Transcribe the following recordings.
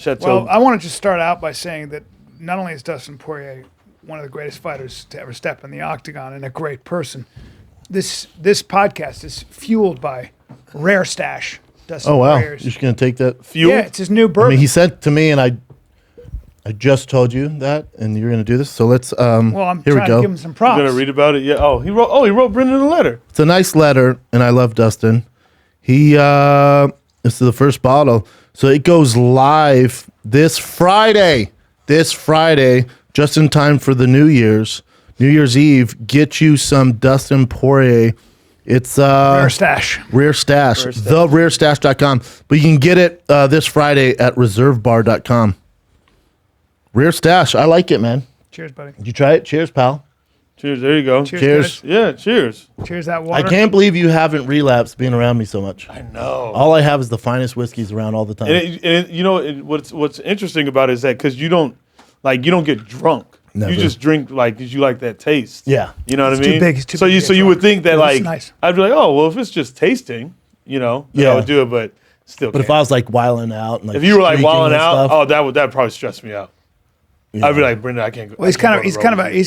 Chateau. Well, I want to just start out by saying that not only is Dustin Poirier one of the greatest fighters to ever step in the octagon and a great person, this podcast is fueled by Rare Stash. Dustin Oh wow! Poirier's. You're just gonna take that? Fuel? Yeah, it's his new bourbon. I mean, he sent to me, and I just told you that, and you're gonna do this. So let's. well, I'm here we trying to go. give him some props. I'm gonna read about it. Yeah. Oh, he wrote Brendan a letter. It's a nice letter, and I love Dustin. He this is the first bottle, so it goes live this Friday. This Friday, just in time for the New Year's Eve. Get you some Dustin Poirier. It's Rare Stash. Rare Stash, Rare Stash. TheRareStash.com. But you can get it this Friday at ReserveBar.com. Rare Stash, I like it, man. Cheers, buddy. Did you try it? Cheers, pal. Cheers. There you go. Cheers. Yeah. Cheers. Cheers, that water. I can't believe you haven't relapsed being around me so much. I know. All I have is the finest whiskeys around all the time. What's interesting about it is that because you don't get drunk. Never. You just drink like because you like that taste. Yeah. You know what It's I too mean? big. It's too so big you to so get you would drunk. think that It's like nice. I'd be like, oh well, if it's just tasting, then I Yeah. would do it. But still, But if I was like wilding out, and like if you were like streaking wilding and out, stuff, that'd probably stress me out. yeah. I'd be like, Brendan, I can't go. Well, he's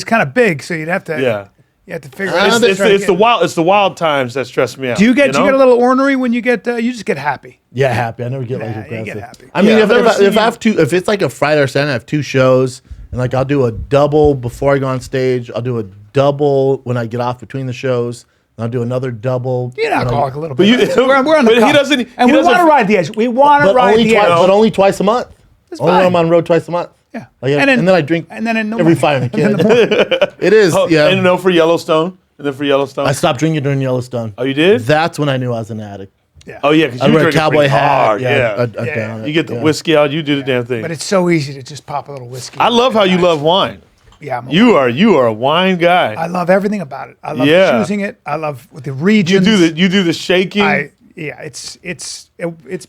kind of big, so you'd have to. Yeah. You have to figure Ah, out. It's the wild times that stress me out. Do you get know? a little ornery when you get? You just get happy. yeah, happy. I never get like Yeah, you aggressive. get happy. I mean, Yeah, I've never seen if I have if it's like a Friday or Saturday, I have 2 shows, and like I'll do a double before I go on stage. I'll do a double when I get off between the shows. And I'll do another double. You're an alcoholic a little But bit. you- we're on the but he cusp. doesn't- And he we want to doesn't- ride the edge. We want to But ride only the twice. edge. But only twice a month. That's Only fine. when I'm on road twice a month. Yeah. Like, And and, then- then I drink and then in the every morning. Friday. And then in the It is. Oh, yeah. And no for Yellowstone. And then for Yellowstone. I stopped drinking during Yellowstone. Oh, you did? That's when I knew I was an addict. Yeah. Oh yeah, because I you wear a drink cowboy hat. hard. Yeah. I'd Yeah. down it, You get the yeah. whiskey out. You do the damn thing. But it's so easy to just pop a little whiskey. I love how you love wine. Yeah. You are a wine guy. I love everything about it. I love Yeah. choosing it. I love the You regions. do the shaking. It's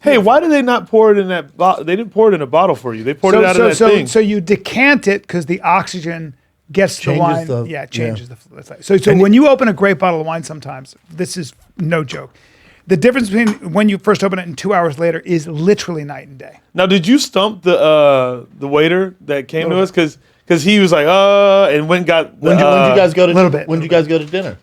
Hey, why did they not pour it in that bottle? They didn't pour it in a bottle for you. They poured it out of that thing. So you decant it because the oxygen gets the Changes wine. the- Changes the. So when you open a great bottle of wine, sometimes this is no joke. The difference between when you first open it and 2 hours later is literally night and day. Now, did you stump the waiter that came to us because he was like and went and got When did you guys go to? little bit, When did you guys go to dinner?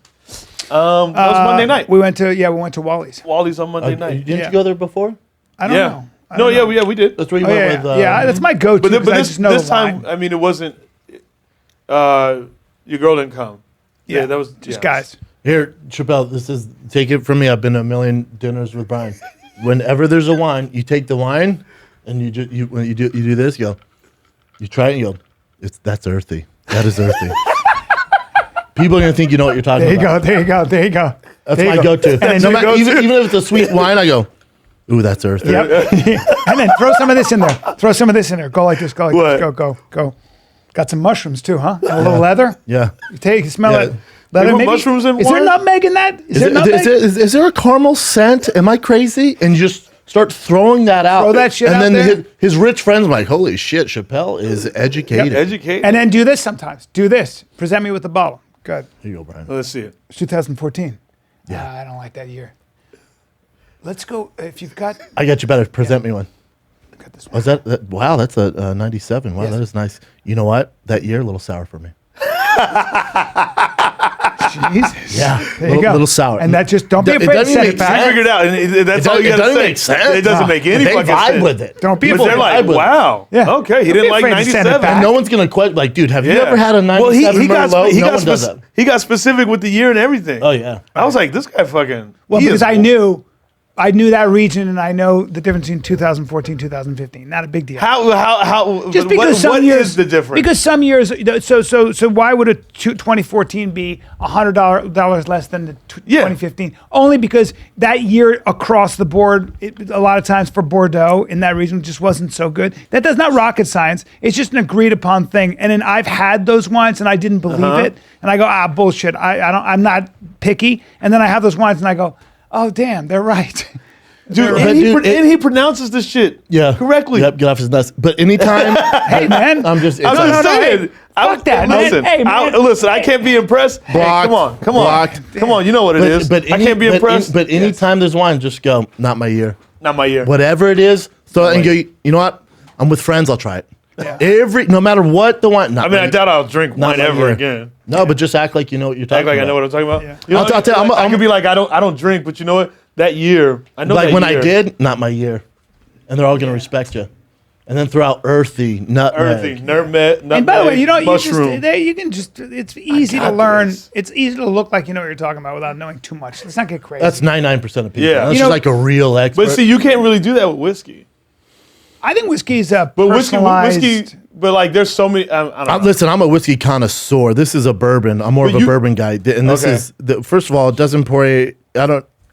that was Monday night. We went to Wally's. Wally's on Monday night. Didn't Yeah. you go there before? I don't Yeah. know. I No, don't know. we did. That's where you Oh, went with. yeah, that's my go-to. But 'cause I this just know this the time, wine. I mean, it wasn't. Your girl didn't come. Yeah, that was just yeah. guys. Here, Shapel, take it from me. I've been to a million dinners with Bryan. Whenever there's a wine, you take the wine and when you do this, you try it and you go, that's earthy. That is earthy. People are gonna think you know what you're talking about. There you go. That's There you my go. go-to. And then No you matter, go even if it's a sweet wine, I go, ooh, that's earthy. Yep. And then throw some of this in there. Go like this. Go like What? this. Go. Got some mushrooms too, huh? And a little leather. Yeah. You smell Yeah. it. Leather, put maybe. mushrooms in Is there wine? nutmeg in that? Is there nutmeg? Is there a caramel scent? Am I crazy? And you just start throwing that out. Throw that shit and out then there? his rich friends are like, holy shit, Shapel is educated. Educate. And then do this sometimes. Do this. Present me with the bottle. Good. Here you go, Bryan. Let's see it. It's 2014. Yeah. I don't like that year. Let's go. If you've got I got you better. Present me one. this one. Was that wow, that's a 97. Wow, Yes. that is nice. You know what? That year, a little sour for me. Jesus. Yeah. There you go. Little sour. And that just don't be It afraid to doesn't set make it back. I figured it out, and that's all you got to doesn't say. make sense. It doesn't make any They fucking vibe sense. with it. Don't be But afraid. they're vibe like, with it. wow. Yeah. Okay, he Don't didn't be like afraid to send it 97. back. And no one's gonna question. Like, dude, have you Yeah. ever had a 97 he got Merlot? he No got one does that. he got specific with the year and everything. Oh yeah. I was like, this guy fucking. Well, he because is- I knew that region, and I know the difference between 2014, 2015. Not a big deal. How Just but because some what years is the difference? Because some years, so why would a 2014 be $100 less than the 2015? Only because that year across the board, a lot of times for Bordeaux in that region just wasn't so good. That does not rocket science. It's just an agreed upon thing. And then I've had those wines and I didn't believe it, and I go, bullshit. I'm not picky. And then I have those wines and I go, oh damn, they're right. Dude, and he pronounces this shit correctly. Yep, get off his nuts. But anytime, Hey man, I'm just. I'm just saying. fuck that, man. Listen, Hey, man. listen, I can't be impressed. Hey, Blocked, come on. blocked. Come on, you know what it is. I can't be impressed. But anytime there's wine, just go, not my year. Not my year. Whatever it is, throw it and go, you know what? I'm with friends, I'll try it. Yeah. No matter what the wine. I mean, I doubt I'll drink wine ever again. No, but just act like you know what you're talking Act like about. I know what I'm talking about. Yeah. You know, I'll tell you, I could be like, I don't drink, but you know what? That year, I know. Like that when year, I did, not my year. And they're all going to respect you. And then throw out earthy, nutmeg. nutmeg. And by the way, you know, mushroom. you can just, it's easy to got learn. this. It's easy to look like you know what you're talking about without knowing too much. Let's not get crazy. That's 99% of people. Yeah. That's You just know- like a real expert. But see, you can't really do that with whiskey. I think whiskey's a But personalized. but like, there's so many. I don't know. Listen, I'm a whiskey connoisseur. This is a bourbon. I'm more of But a you- bourbon guy. And this Okay. is, first of all, it doesn't pour.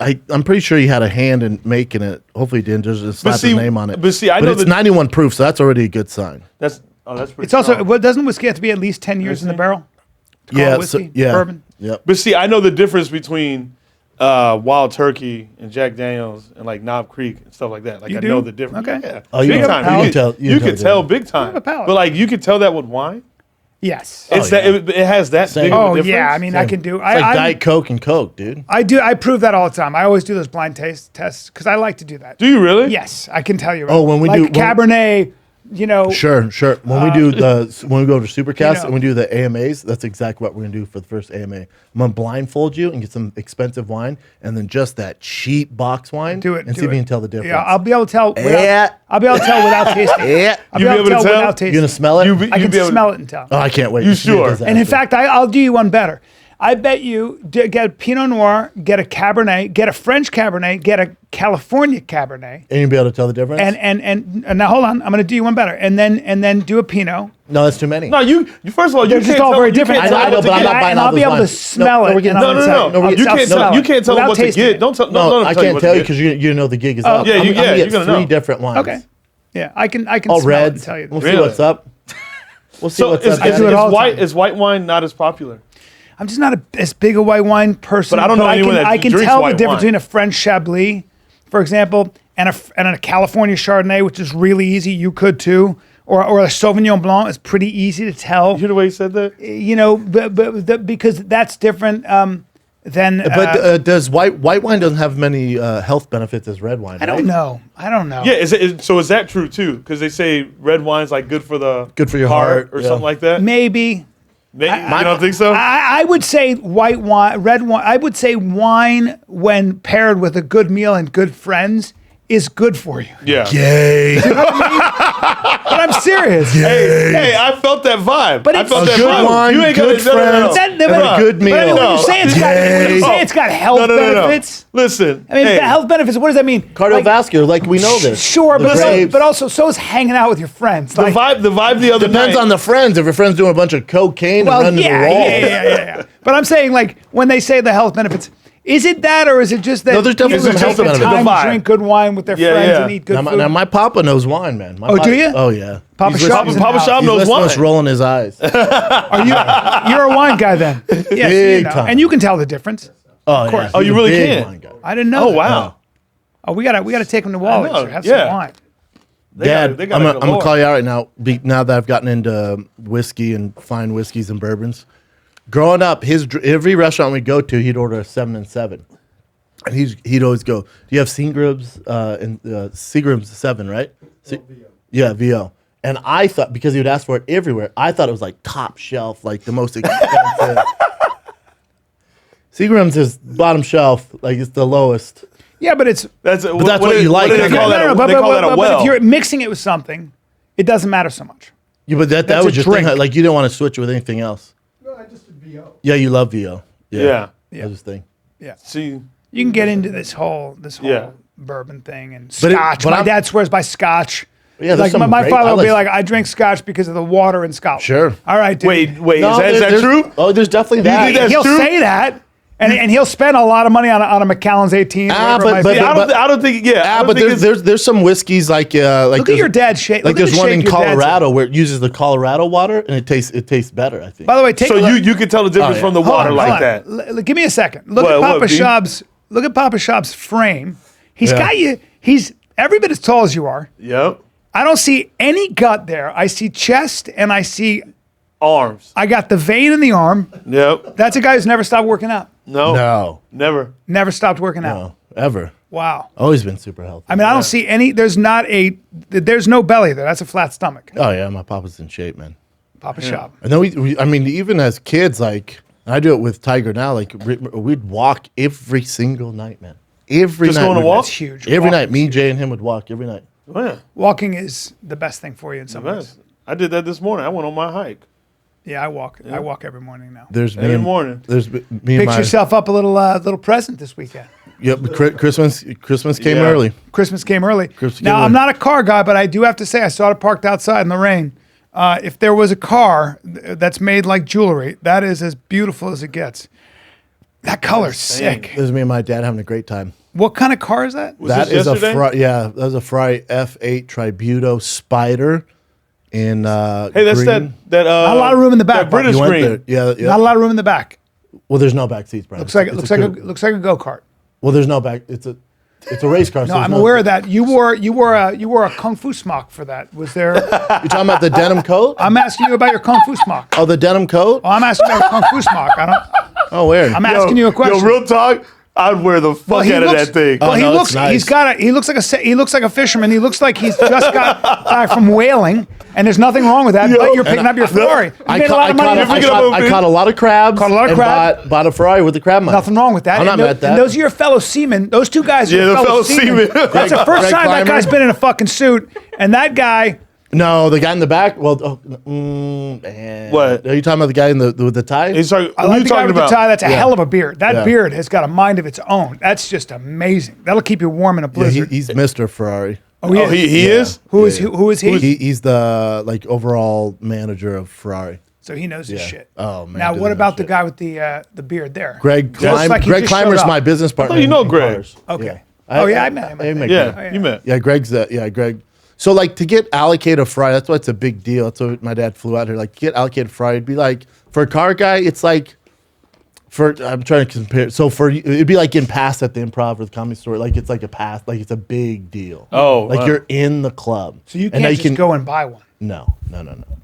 I'm pretty sure he had a hand in making it. Hopefully, he didn't just slap see- his name on it. but see, I know it's that- 91 proof, so that's already a good sign. That's pretty. It's also, strong. well, doesn't whiskey have to be at least 10 years in the barrel? To call it whiskey, bourbon. Yep. But see, I know the difference between Wild Turkey and Jack Daniels and like Knob Creek and stuff like that. Like You I do? know the difference. Okay. Yeah. Oh, you big have a time. palate. You can You can tell tell. big time. a palate. But like you can tell that with wine. Yes. It's yeah. that it has that Same. big of a Oh difference. yeah, I mean, I can do. It's like I Diet Coke and Coke, dude. I prove that all the time. I always do those blind taste tests because I like to do that. Do you really? Yes, I can tell you. Oh, when we like do- Cabernet, you know. Sure. When we do when we go to Supercast know. and we do the AMAs, that's exactly what we're gonna do for the first AMA. I'm gonna blindfold you and get some expensive wine, and then just that cheap box wine. Do it. and do see if it. you can tell the difference. Yeah, I'll be able to tell. Yeah. I'll be able to tell without tasting. Yeah. I'll You be able to tell without tasting. You gonna smell it? I can smell it and tell. Oh, I can't wait. You to see what sure? it does And in after. fact, I'll do you one better. I bet you get a Pinot Noir, get a Cabernet, get a French Cabernet, get a California Cabernet, and you'll be able to tell the difference. and now hold on, I'm going to do you one better, and then do a Pinot. No, that's too many. No, you first of all, you They're can't just all tell. very you different. can't I know, tell what but to I'm get. not buying And all I'll be those able to wines. smell it. we're getting- and I'll No, tell no, no. I'll You can't smell tell. it You can't tell them without what to tasting get. it. Don't tell. No, No, I can't tell you because you know the gig is up. Yeah, I'm you- gonna yeah, get you're gonna three know. different wines. Okay. Yeah, I can All smell it reds. and tell you. We'll This. see Really? what's up. We'll see So what's is, up. I do it all the time. is white wine not as popular? I'm just not as big a white wine person. But I don't know anyone that I can drinks tell the white difference wine. between a French Chablis, for example, and a California Chardonnay, which is really easy. You could too. Or a Sauvignon Blanc is pretty easy to tell. You hear the way he said that? You know, because that's different than. But does white wine doesn't have many health benefits as red wine? I don't know. Yeah. So is that true too? Because they say red wine's like good for your heart, or yeah. something like that. Maybe. You don't think so? I would say white wine, red wine. I would say wine when paired with a good meal and good friends is good for you. Yeah. Yay! But I'm serious. Hey, I felt that vibe. But I it's felt a that good vibe. wine, You ain't good got friends, and a good meal. But I mean, when No. you say it's got, when you say it's got health benefits. Listen. I mean, hey, health benefits. What does that mean? Cardiovascular, like we know this. Sure, The but grapes. also, so is hanging out with your friends. the vibe the other Depends night. on the friends. If your friend's doing a bunch of cocaine Well, and running yeah, the wall. yeah. But I'm saying, like, when they say the health benefits, is it that, or is it just that No, there's definitely people some health take the benefits. time The vibe. to drink good wine with their Yeah, friends yeah. and eat good food? Now my papa knows wine, man. My Oh, papa, do you? Oh yeah. Papa He's Schaub listening- is in the Papa house. Schaub He's knows listening to us wine. rolling his eyes. You're a wine guy then. Yes, Big you know. time. And you can tell the difference. Oh, course. yeah. Oh, He's you a really big can? wine guy. I didn't know. Oh that. wow. Oh, we gotta take him to Wally's know, or have yeah. some wine. Dad, they got I'm a gonna galore. call you out right now. Now that I've gotten into whiskey and fine whiskeys and bourbons, growing up, every restaurant we go to, he'd order a 7 and 7, and he'd always go, "Do you have Seagram's and Seagram's 7, right?" Yeah, VO. And I thought, because he would ask for it everywhere, I thought it was like top shelf, like the most expensive. Seagram's is bottom shelf, like it's the lowest. Yeah, but it's That's what you like. What do they No, call that? no, They call that a but well. if you're mixing it with something, it doesn't matter so much. Yeah, but that That's was a just drink. like you didn't want to switch it with anything else. No, I just did VO. Yeah, you love VO. Yeah. Yeah. That's his thing. Yeah, See. you can get into this whole Yeah. bourbon thing and But it- scotch. but My I'm- dad swears by scotch. Yeah, there's like some my great- father I will be like- like, I drink scotch because of the water in Scotland. Sure. All right, dude. Wait. No, Is that there's- true? Oh, there's definitely you that. think that's he'll true? say that, and he'll spend a lot of money on a Macallan's 18. Ah, whatever it might but- be. Yeah, I don't think. Yeah. I don't but think there's some whiskeys like Look at there's- your dad's shake. like Look at there's the one shake in your dad's in. Colorado where it uses the Colorado water and it tastes better. I think. By the way, take So a look. you can tell the difference yeah. from the Hold water on, like hold that. on. Give me a second. Look What, at Papa B? Schaub's. Look at Papa Schaub's frame. He's Yeah. got you. He's every bit as tall as you are. Yep. I don't see any gut there. I see chest, and I Arms. got the vein in the arm. Yep. That's a guy who's never stopped working out. No. no, Never. Never stopped working out. no, ever. Wow. Always been super healthy. I mean, I don't see any. There's no belly there. That's a flat stomach. Oh yeah, my papa's in shape, man. Papa Schaub. And then I mean, even as kids, like, and I do it with Tiger now. Like, we'd walk every single night, man. Every Just night. going to we'd- walk? That's huge. Every Walking night, me, is huge. Jay, and him would walk every night. Oh, yeah. Walking is the best thing for you in some ways. Best. I did that this morning. I went on my hike. Yeah, I walk. I walk every morning now. There's me Every and, morning. There's me and Fix my. yourself up a little present this weekend. Yep, Christmas came Yeah. early. Christmas came early. Christmas Now, came I'm early. not a car guy, but I do have to say I saw it parked outside in the rain. If there was a car that's made like jewelry, that is as beautiful as it gets. That color's sick. There's me and my dad having a great time. What kind of car is that? Was That this is yesterday? that was a Ferrari F8 Tributo Spider in Hey, that's green. that. Not a lot of room in the back, That British You went green. there. Yeah, yeah. Not a lot of room in the back. Well, there's no back seats, Brian. Looks like It's looks a like a coupe. looks like a go kart. Well, there's no back. It's a race car. No, I'm aware of that. You wore a kung fu smock for that. Was there? You're talking about the denim coat? I'm asking you about your kung fu smock. Oh, the denim coat? Oh, I'm asking you about a kung fu smock. I don't. Oh, weird. I'm asking you a question. Yo, real talk. I'd wear the fuck out of that thing. Well, Oh, he no, looks. it's nice. He looks like a fisherman. He looks like he's just got back from whaling, and there's nothing wrong with that. But you're picking up your Ferrari. You I made a caught, lot I, of caught, money. I, off it. caught, I caught a lot of crabs. Caught a lot of and crab. Bought a Ferrari with the crab money. Nothing wrong with that. I'm not And mad at that. And those are your fellow seamen. Those two guys are Yeah, your the fellow fellow seamen. That's the first Greg time that Clymer. guy's been in a fucking suit. And that guy, No, the guy in the back. Well, man. What? Are you talking about the guy with the tie? He's talking, I who like you the guy talking with about? the tie. That's a Yeah. hell of a beard. That Yeah. beard has got a mind of its own. That's just amazing. That'll keep you warm in a Yeah, blizzard. he's Mr. Ferrari. oh, he Oh, is. he is? Who is he? He's the overall manager of Ferrari. So he knows his Yeah. shit. Oh, man, Now, does what know about the shit. guy with the beard there? Greg Looks like he Greg just showed Clymer's up. my business partner. you know in Greg. cars. Okay. Yeah. Oh, yeah, I met him. met Yeah, Greg. yeah. you met. Yeah, Greg. So like to get allocated a Ferrari, that's why it's a big deal. That's why my dad flew out here. Like to get allocated a Ferrari, it'd be like for a car guy, it's like I'm trying to compare. So for you, it'd be like getting passed at the Improv or the Comedy Store. Like it's like a pass. Like it's a big deal. Oh, like wow. you're in the club. So you And can't now just go and buy one. No.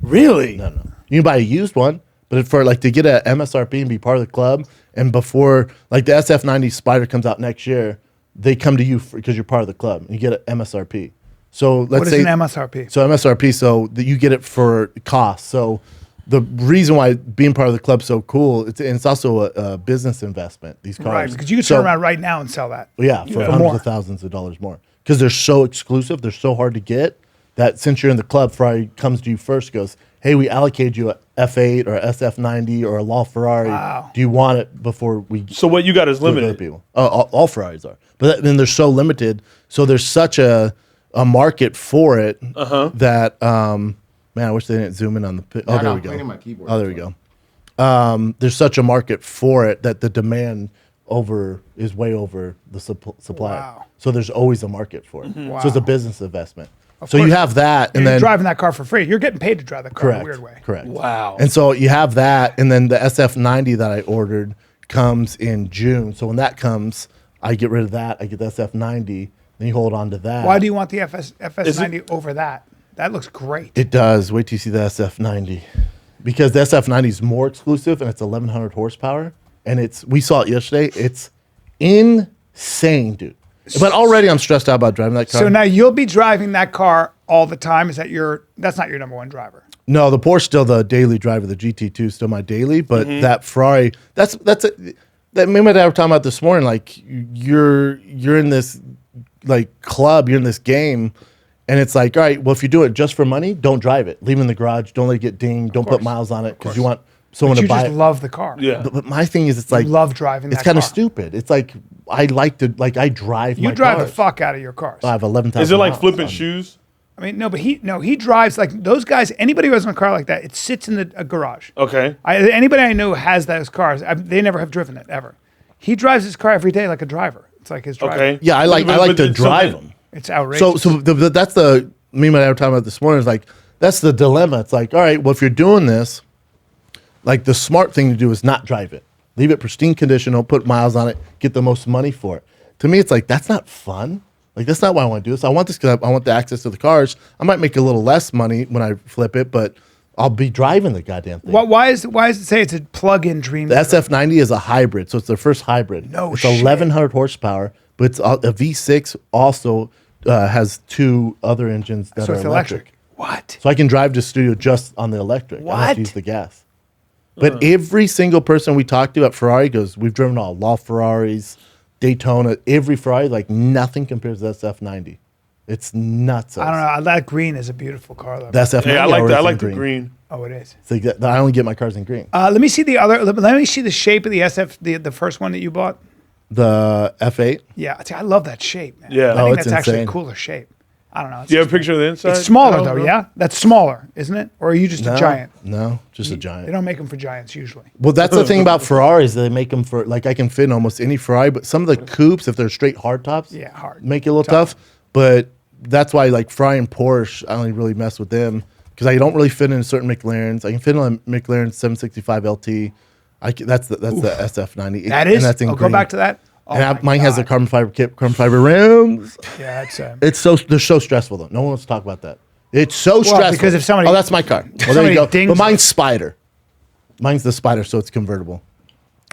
Really? No. You can buy a used one, but for like to get a MSRP and be part of the club, and before like the SF90 Spider comes out next year, they come to you because you're part of the club and you get an MSRP. So let's What is say an MSRP? So MSRP, so that you get it for cost. So the reason why being part of the club's so cool, it's also a business investment. These cars, Right, because you could turn around right now and sell that. yeah, for For hundreds more. of thousands of dollars more. Because they're so exclusive, they're so hard to get. That since you're in the club, Ferrari comes to you first, goes, "Hey, we allocated you a F8 or a SF90 or a Law Ferrari. Wow. Do you want it before we?" So what you got is to other limited. people. All Ferraris are, but then they're so limited. So there's such a market for it that man, I wish they didn't zoom in on the. Oh, there we go. cleaning my keyboard. Oh, there we go. There's such a market for it that the demand is way over the supply. Wow. So there's always a market for it. Wow. So it's a business investment. So course. you have that, and You're then driving that car for free. You're getting paid to drive that car in a weird way. Correct. Wow. And so you have that, and then the SF90 that I ordered comes in June. So when that comes, I get rid of that. I get the SF90. Then you hold on to that. Why do you want the FS90 over that? That looks great. It does. Wait till you see the SF90, because the SF90 is more exclusive and it's 1,100 horsepower, and we saw it yesterday. It's insane, dude. But already I'm stressed out about driving that car. So now you'll be driving that car all the time. That's not your number one driver. No, the Porsche still the daily driver. The GT2 is still my daily, but that Ferrari, that me and my dad were talking about this morning. Like you're in this like club, you're in this game, and it's like, all right, well, if you do it just for money, don't drive it. Leave it in the garage. Don't let it get dinged. Don't put miles on it because you want someone But to you buy just it. love the car. Yeah. But my thing is, it's like love driving It's that kind of car. stupid. It's like I like to I drive. You my drive cars. the fuck out of your cars. I have 11,000. Is it like miles flipping on it. shoes? I mean, no, but he drives like those guys. Anybody who has a car like that, it sits in a garage. Okay. Anybody I know who has those cars. They never have driven it ever. He drives his car every day like a driver. It's like his driver. Okay. Yeah, I like But to it's drive something- them. It's outrageous. So that's the me and my dad were talking about this morning. Is like that's the dilemma. It's like, all right, well, if you're doing this, like the smart thing to do is not drive it. Leave it pristine condition. Don't put miles on it. Get the most money for it. To me, it's like that's not fun. Like that's not why I want to do this. I want this because I want the access to the cars. I might make a little less money when I flip it, but I'll be driving the goddamn thing. why does it say it's a plug-in dream? The SF90 is a hybrid, so it's their first hybrid. No it's shit. 1,100 horsepower, but it's a V6 also has 2 other engines that So are it's electric. electric. What? So I can drive to studio just on the electric. I don't have to What? use the gas. But every single person we talked to at Ferrari goes, we've driven all Law Ferraris, Daytona, every Ferrari, like nothing compares to the SF90. It's nuts. I don't know. That green is a beautiful car, though. The SF90. Hey, I or like is that. I it like the green. Oh, it is. It's like that, I only get my cars in green. Let me see the other. Let me see the shape of the SF, the first one that you bought. The F8. Yeah, see, I love that shape, man. Yeah. I Oh, think it's that's actually a insane. cooler shape. I don't know. It's Do you have a just- picture of the inside? It's smaller Oh, though, no. yeah. That's smaller, isn't it? Or are you just No, a giant? No, just a They giant. don't make them for giants usually. Well, that's the thing about Ferraris. They make them for, like, I can fit in almost any Ferrari, but some of the coupes, if they're straight hardtops, Yeah, hard. make it a little tough. But that's why, like, Ferrari and Porsche, I don't really mess with them because I don't really fit in certain McLarens. I can fit in a McLaren 765 LT. That's the SF90. That is. And that's in I'll go green. back to that. Oh And my mine has the God. carbon fiber kit, carbon fiber rims. Yeah, They're so stressful though. No one wants to talk about that. It's so stressful because if somebody- oh, that's my car. Well, there somebody you go. dings But mine's it. Spider. Mine's the Spider, so it's convertible,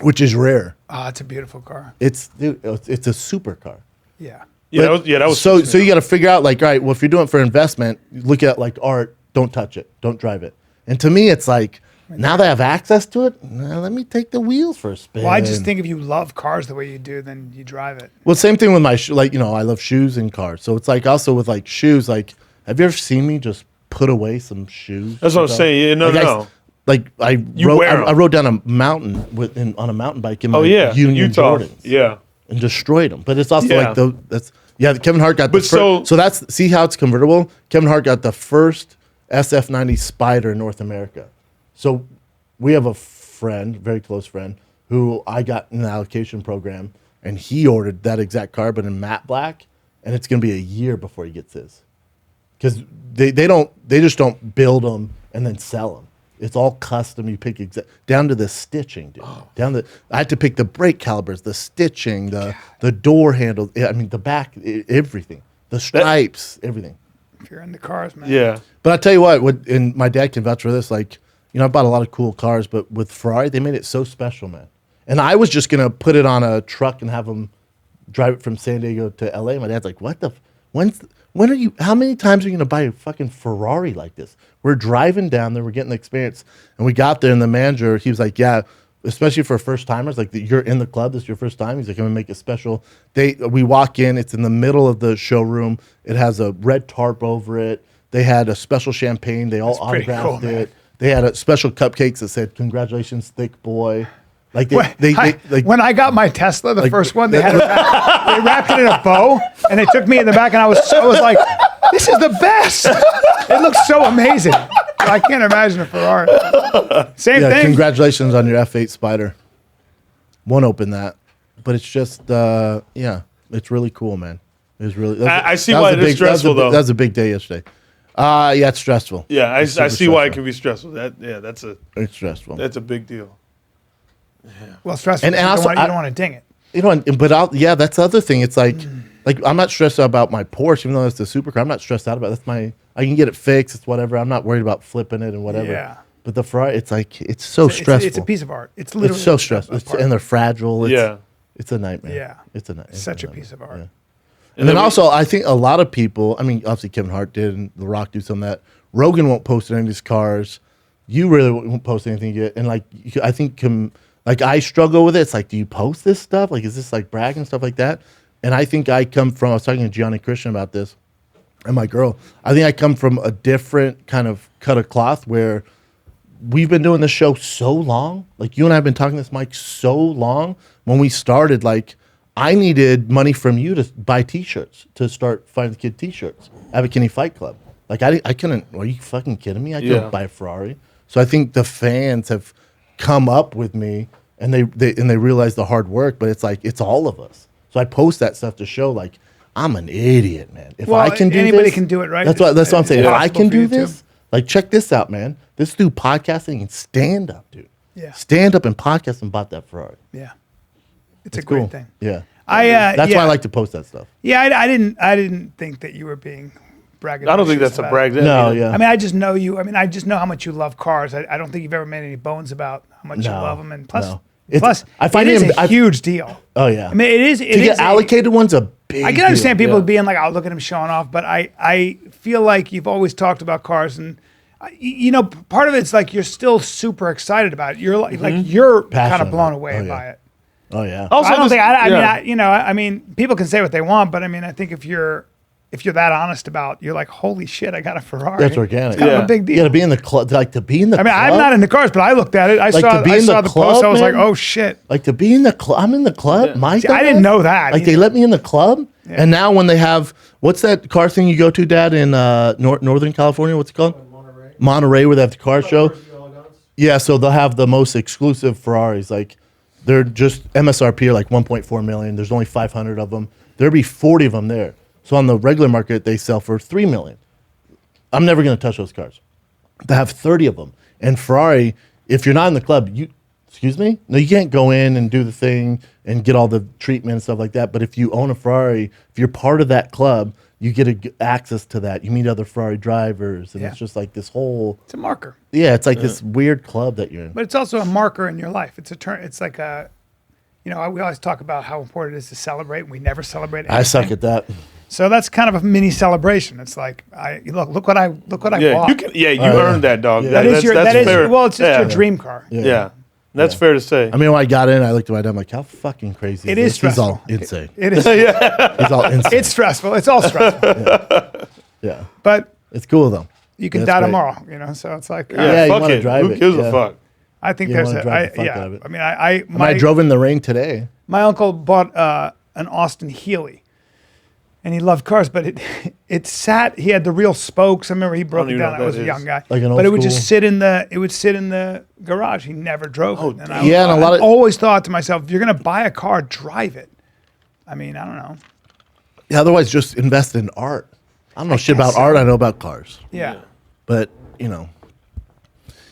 which is rare. it's a beautiful car. It's a supercar. Yeah. Yeah, that was so you got to figure out like, all right, well, if you're doing it for investment, look at like art. Don't touch it. Don't drive it. And to me, it's like now that I have access to it, let me take the wheels for a spin. Well, I just think if you love cars the way you do, then you drive it. Well, same thing with my I love shoes and cars. So it's like also with like shoes. Like, have you ever seen me just put away some shoes? That's what I'm saying. Yeah, no, Like, no. I rode down a mountain on a mountain bike in my Union Utah. Jordans. Yeah. And destroyed them. But it's also Yeah. like Kevin Hart got the But first. So that's see how it's convertible. Kevin Hart got the first SF90 Spider in North America. So we have a friend, very close friend, who I got in the allocation program, and he ordered that exact car, but in matte black, and it's going to be a year before he gets his, because they just don't build them and then sell them. It's all custom. You pick down to the stitching, dude. I had to pick the brake calipers, the stitching, the door handle. I mean, the back, everything, the stripes, everything. If you're into cars, man. Yeah. But I tell you what, and my dad can vouch for this. Like, I bought a lot of cool cars, but with Ferrari, they made it so special, man. And I was just gonna put it on a truck and have them drive it from San Diego to LA. My dad's like, "What the? When are you? How many times are you gonna buy a fucking Ferrari like this?" We're driving down there, we're getting the experience, and we got there, and the manager, he was like, "Yeah, especially for first timers, like you're in the club, this is your first time." He's like, "I'm gonna make it special." We walk in, it's in the middle of the showroom. It has a red tarp over it. They had a special champagne. They all pretty autographed cool, man. it. They had a special cupcakes that said "Congratulations, thick boy." Like When I got my Tesla, the first one, they wrapped it in a bow, and they took me in the back, and I was like, "This is the best!" It looks so amazing. I can't imagine a Ferrari. Same thing. Congratulations on your F8 Spider. Won't open that, but it's just it's really cool, man. It was really. I see why it's stressful though. That was a big day yesterday. Yeah, it's stressful. Yeah, I It's super see why it stressful. can be stressful. It's stressful. That's a big deal. Well, stressful. And you also, don't want to ding it. That's the other thing. It's like I'm not stressed out about my Porsche, even though it's the supercar. I'm not stressed out about it. I can get it fixed. It's whatever. I'm not worried about flipping it and whatever. Yeah. But the Ferrari, it's like it's so stressful. It's a piece of art. It's literally It's so stressful. And they're fragile. It's a nightmare. Yeah. It's a nightmare. Such a piece of art. Yeah. And then also, I think a lot of people, I mean, obviously Kevin Hart did, and The Rock do some of that. Rogan won't post any of his cars. You really won't post anything yet. And like, I think, I struggle with it. It's like, do you post this stuff? Like, is this like bragging and stuff like that? And I think I was talking to Gianni Christian about this, and my girl. I think I come from a different kind of cut of cloth where we've been doing this show so long. Like, you and I have been talking to this mic so long. When we started, like, I needed money from you to buy T-shirts, to start Find the Kid T-shirts at McKinney Fight Club. Like, I couldn't. Are you fucking kidding me? I couldn't buy a Ferrari. So I think the fans have come up with me, and they realize the hard work. But it's like it's all of us. So I post that stuff to show like I'm an idiot, man. If I can do anybody this, can do it, right? That's what I'm saying. If I possible can for you do too. this, like check this out, man. This dude podcasting and stand up, dude. Yeah. Stand up and podcast and bought that Ferrari. Yeah. It's a Cool. great thing. Yeah. That's why I like to post that stuff. Yeah, I didn't think that you were being braggadocious. I don't think that's a about brag. it. No, yeah. I mean, I just know you. I mean, I just know how much you love cars. I don't think you've ever made any bones about how much you love them. And plus, no. Plus, I find it is it- a huge deal. Oh yeah. I mean, it is. To get allocated one's a big. I can understand deal. people Yeah. being like, "Oh, look at him showing off," but I feel like you've always talked about cars, and you know, part of it's like you're still super excited about it. You're like you're kind Passionate of blown about it. away Oh, yeah. by it. Oh yeah. Also, I don't this- think. I yeah. mean, I mean, people can say what they want, but I mean, I think if you're that honest about, you're like, holy shit, I got a Ferrari. That's organic. It's kind of Yeah. a big deal. You got to be in the club. Like to be in the. I mean, club, I'm not into cars, but I looked at it. I Like, saw to be I in saw the the post. club, I was like, man? oh shit. Like to be in the club. I'm in the club. My. See, I didn't know that. Like they let me in the club, and now when they have what's that car thing you go to, Dad, in Northern California? What's it called? Monterey, where they have the car show. Yeah, so they'll have the most exclusive Ferraris. Like they're just MSRP are like 1.4 million. There's only 500 of them. There'll be 40 of them there. So on the regular market, they sell for 3 million. I'm never going to touch those cars. They have 30 of them. And Ferrari, if you're not in the club, excuse me? No, you can't go in and do the thing and get all the treatment and stuff like that. But if you own a Ferrari, if you're part of that club, you get access to that. You meet other Ferrari drivers. And Yeah. it's just like this whole, It's a marker, yeah, it's like this weird club that you're in. but it's also a marker in your life. It's a turn. It's like a, you know, we always talk about how important it is to celebrate, and we never celebrate. I suck anything. at that. So that's kind of a mini celebration. It's like, look what I Yeah, bought. you can. Yeah, you Oh, yeah. earned that, dog. Yeah. That is That's your. that's That is fair. well. It's just yeah. your dream car. Yeah, that's fair to say. I mean, when I got in, I looked at my dad. I'm like, how fucking crazy It is is this? He's all stressful. insane. It is. He's all insane. It's stressful. It's all stressful. Yeah. But It's cool, though. you can That's die great. tomorrow. You know. So it's like, Yeah, you fuck wanna it. drive Who it, gives yeah. a fuck? I think You there's wanna a. drive the fuck Yeah. out of it. I mean, I drove in the rain today. my uncle bought an Austin Healey, and he loved cars, but it sat. He had the real spokes. I remember he broke don't it even know down. what I was that a is. young guy, Like an but old it would just school- sit in the. It would sit in the garage. He never drove it. And I, yeah, and a lot I of- always thought to myself, if you're gonna buy a car, drive it. I mean, I don't know. Yeah, otherwise, just invest in art. I don't know shit guess about so. art. I know about cars. Yeah. But, you know.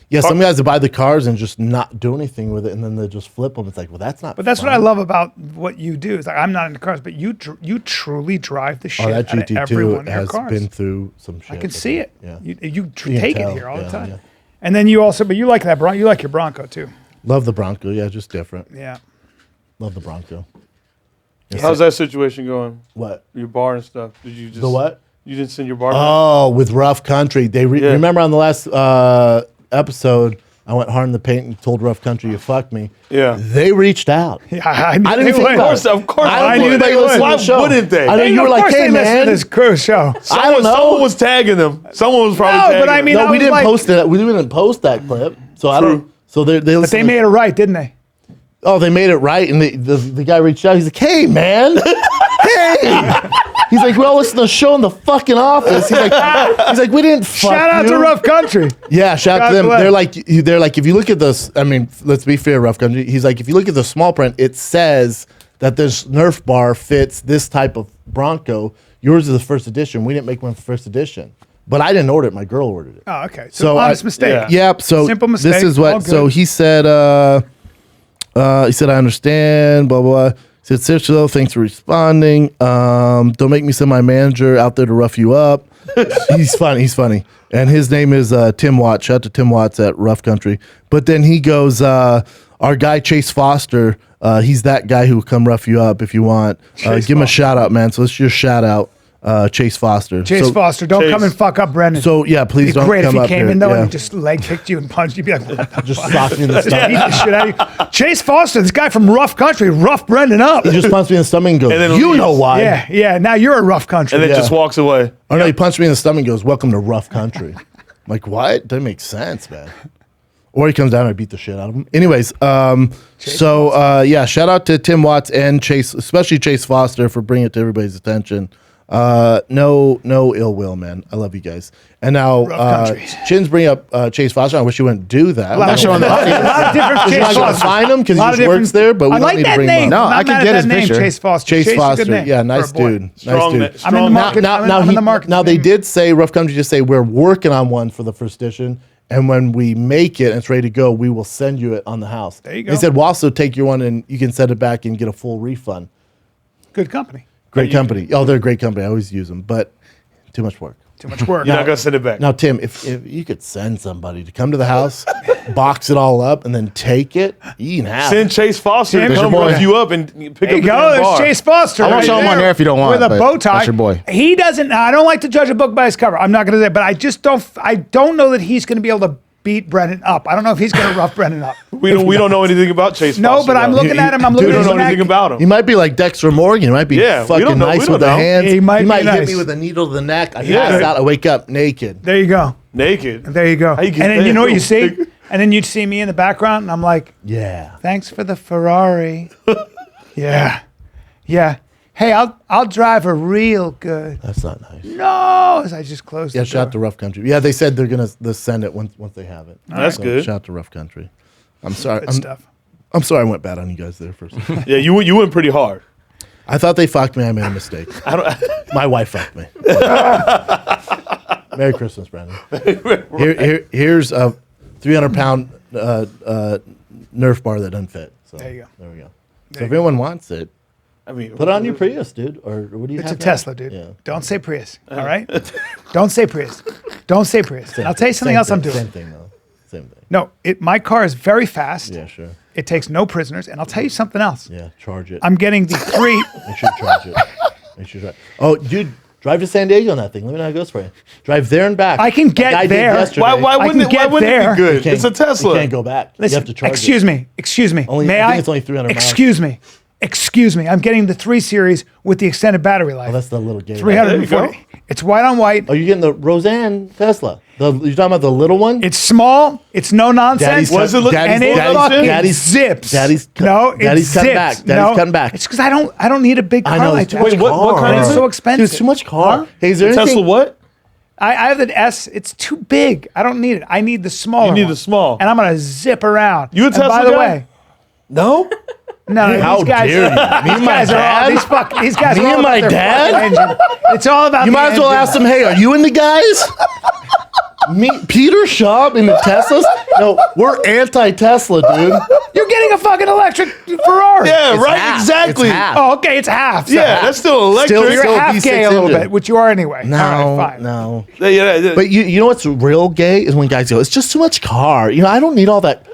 Yeah, some guys that buy the cars and just not do anything with it, and then they just flip them. It's like, well, that's not But that's fun. what I love about what you do. Is like I'm not into cars, but you truly drive the shit Oh, that out of every one GT2 of your has cars. been through some shit. I can see it. Yeah. You You can take tell. it here all the Yeah, time. yeah. And then you also, but you like that Bronco. You like your Bronco too. Love the Bronco. Yeah, just different. Yeah. Love the Bronco. How's that situation going? What? Your bar and stuff. Did you just The what? You didn't send your bar. back? Oh, with Rough Country. They Yeah. remember on the last episode, I went hard in the paint and told Rough Country you fucked me. Yeah. They reached out. Yeah, I knew I didn't they think would. about it. Of course, I I knew knew they they listened would. to Why the show. wouldn't they? I know you were Of like, course hey, they listen man. to this cruise show. I don't know. Someone was tagging them. Someone was probably No, tagging but I them. mean, No, I we was didn't like- post it. We didn't post that clip. So I don't. So they But they listened. made it right, didn't they? Oh, they made it right, and the guy reached out. He's like, "Hey, man, hey." He's like, "We all listen to the show in the fucking office." He's like, "We didn't." Fuck Shout out you." to Rough Country. Yeah, shout out God to them. bless. They're like, if you look at this, I mean, let's be fair, Rough Country. He's like, if you look at the small print, it says that this Nerf bar fits this type of Bronco. Yours is the first edition. We didn't make one for first edition, but I didn't order it. My girl ordered it. Oh, okay. So honest mistake. yeah. Yep. So Simple this mistake, is all what. So good. he said. He said, "I understand." Blah blah. Blah. He said, "Seriously though, thanks for responding. Don't make me send my manager out there to rough you up." He's funny. He's funny. And his name is Tim Watts. Shout out to Tim Watts at Rough Country. But then he goes, our guy Chase Foster. He's that guy who will come rough you up if you want. Give him a shout out, man. So it's your shout out, Chase Foster. Chase So- Foster, don't Chase. come and fuck up Brendan. So yeah, please It'd be don't great if come he up came here. in though Yeah. and he just leg kicked you and punched you. You'd be like, what the Just fuck? socked me in the Just beat stomach. the shit out of you. Chase Foster, this guy from Rough Country, rough Brendan up. He just punched me in the stomach and goes, And then "You leaves. know why?" Yeah, yeah. Now you're a Rough Country. And then Yeah. just walks away. Oh no, he punched me in the stomach and goes, "Welcome to Rough Country." I'm like, what? Doesn't make sense, man. Or he comes down and I beat the shit out of him. Anyways, yeah, shout out to Tim Watts and Chase, especially Chase Foster, for bringing it to everybody's attention. No ill will, man. I love you guys. And now Rough Country. Chin's bringing up Chase Foster. I wish you wouldn't do that. A lot of different You're Chase not gonna Fosters. find him because A he lot just of works different- there, but we I don't like need to that bring name. him No, up. I I'm can mad get at his that name, picture. Chase Foster. Chase is a Foster, good name yeah, for nice a boy. dude. Strong nice dude. ma- I'm in the strong market. Now, I'm in the market. now they did say Rough Country just say we're working on one for the first edition, and when we make it and it's ready to go, we will send you it on the house. There you go. They said we'll also take your one and you can send it back and get a full refund. Good company. Great company. Oh, they're a great company. I always use them, but too much work. Too much work. You're not gonna send it back. Now, Tim, if you could send somebody to come to the house, box it all up, and then take it, you can have Send it. Chase Foster Tim, to come your boy. rough you up and pick There up you the go. damn There's bar. Chase Foster. I won't right show him on there if you don't want, with a but bow tie. that's your boy. He doesn't. I don't like to judge a book by its cover. I'm not going to say, but I just don't. I don't know that he's going to be able to beat Brennan up. I don't know if he's going to rough Brennan up. We don't know anything about Chase No, Foster. but I'm though. looking at him. I'm We looking at don't his know anything neck. about him. He might be like Dexter Morgan. He might be Yeah, we fucking don't know. We nice don't with the know. hands. He might be hit nice. me with a needle to the neck. I Yeah. pass out. I wake up naked. There you go. Naked. There you go. How you And get then you there? know what you see? And then you'd see me in the background, and I'm like, Yeah. thanks for the Ferrari. Yeah. Yeah. Hey, I'll drive her real good. That's not nice. No, as I just closed Yeah, the shout door. out to Rough Country. Yeah, they said they're gonna send it once they have it. That's good. Shout out to Rough Country. I'm sorry. Good stuff. I'm sorry I went bad on you guys there for a second. Yeah, you went pretty hard. I thought they fucked me. I made a mistake. I don't. My wife fucked me. Merry Christmas, Brandon. Here's a 300-pound Nerf bar that doesn't fit. So There you go. There we go. So if anyone wants it, I mean, put it on your Prius, dude. Or what do you It's have a now? Tesla, dude. Yeah. Don't say Prius. All right? Don't say Prius. Don't say Prius. And I'll tell you something Same else I'm thing, doing. Same thing, though. Same thing. No, my car is very fast. Yeah, sure. It takes no prisoners. And I'll tell you something else. Yeah, charge it. I'm getting the 3. Make sure you charge it. Make sure you charge. Oh, dude, drive to San Diego on that thing. Let me know how it goes for you. Drive there and back. I can get Like I did there. yesterday. why I wouldn't can it? Why get wouldn't there. it be good? You It's a Tesla. You can't go back. Listen, you have to charge excuse it. me. Excuse me. Only- May I I? think it's only 300 miles. Excuse me. Excuse me. I'm getting the 3 Series with the extended battery life. Oh, that's the little gay. 340. There you It's white on white. Oh, you're getting the Roseanne Tesla. You're talking about the little one? It's small. It's no nonsense. What does it look- and it Daddy's- fucking Daddy's- zips. Daddy's cut- no, it Daddy's cutting zips. back. Daddy's no, cutting back. It's because I don't need a big car I know. like It's too that. much Wait, what car. kind It's is so it? expensive. Dude, it's too much car. Huh? Hey, is there anything? Tesla what? I have the S. It's too big. I don't need it. I need the smaller. You need one. the small. And I'm gonna zip around. You a And Tesla by the guy? way, No. no, How these guys. dare you? Me and These my guys are all. dad? These guys Me are all and about my their dad? fucking engine. It's all about. You the might as well engine. ask them, hey, are you into guys? Me, Peter Schaub into Teslas? No, we're anti-Tesla, dude. You're getting a fucking electric Ferrari. Yeah, It's right. half. Exactly. It's half. Oh, okay. It's half. So Yeah, that's still electric. Still- you're still half V6 gay a little engine. bit, which you are anyway. No, All right, fine. no. Yeah. But you know what's real gay is when guys go, it's just too much car. You know, I don't need all that.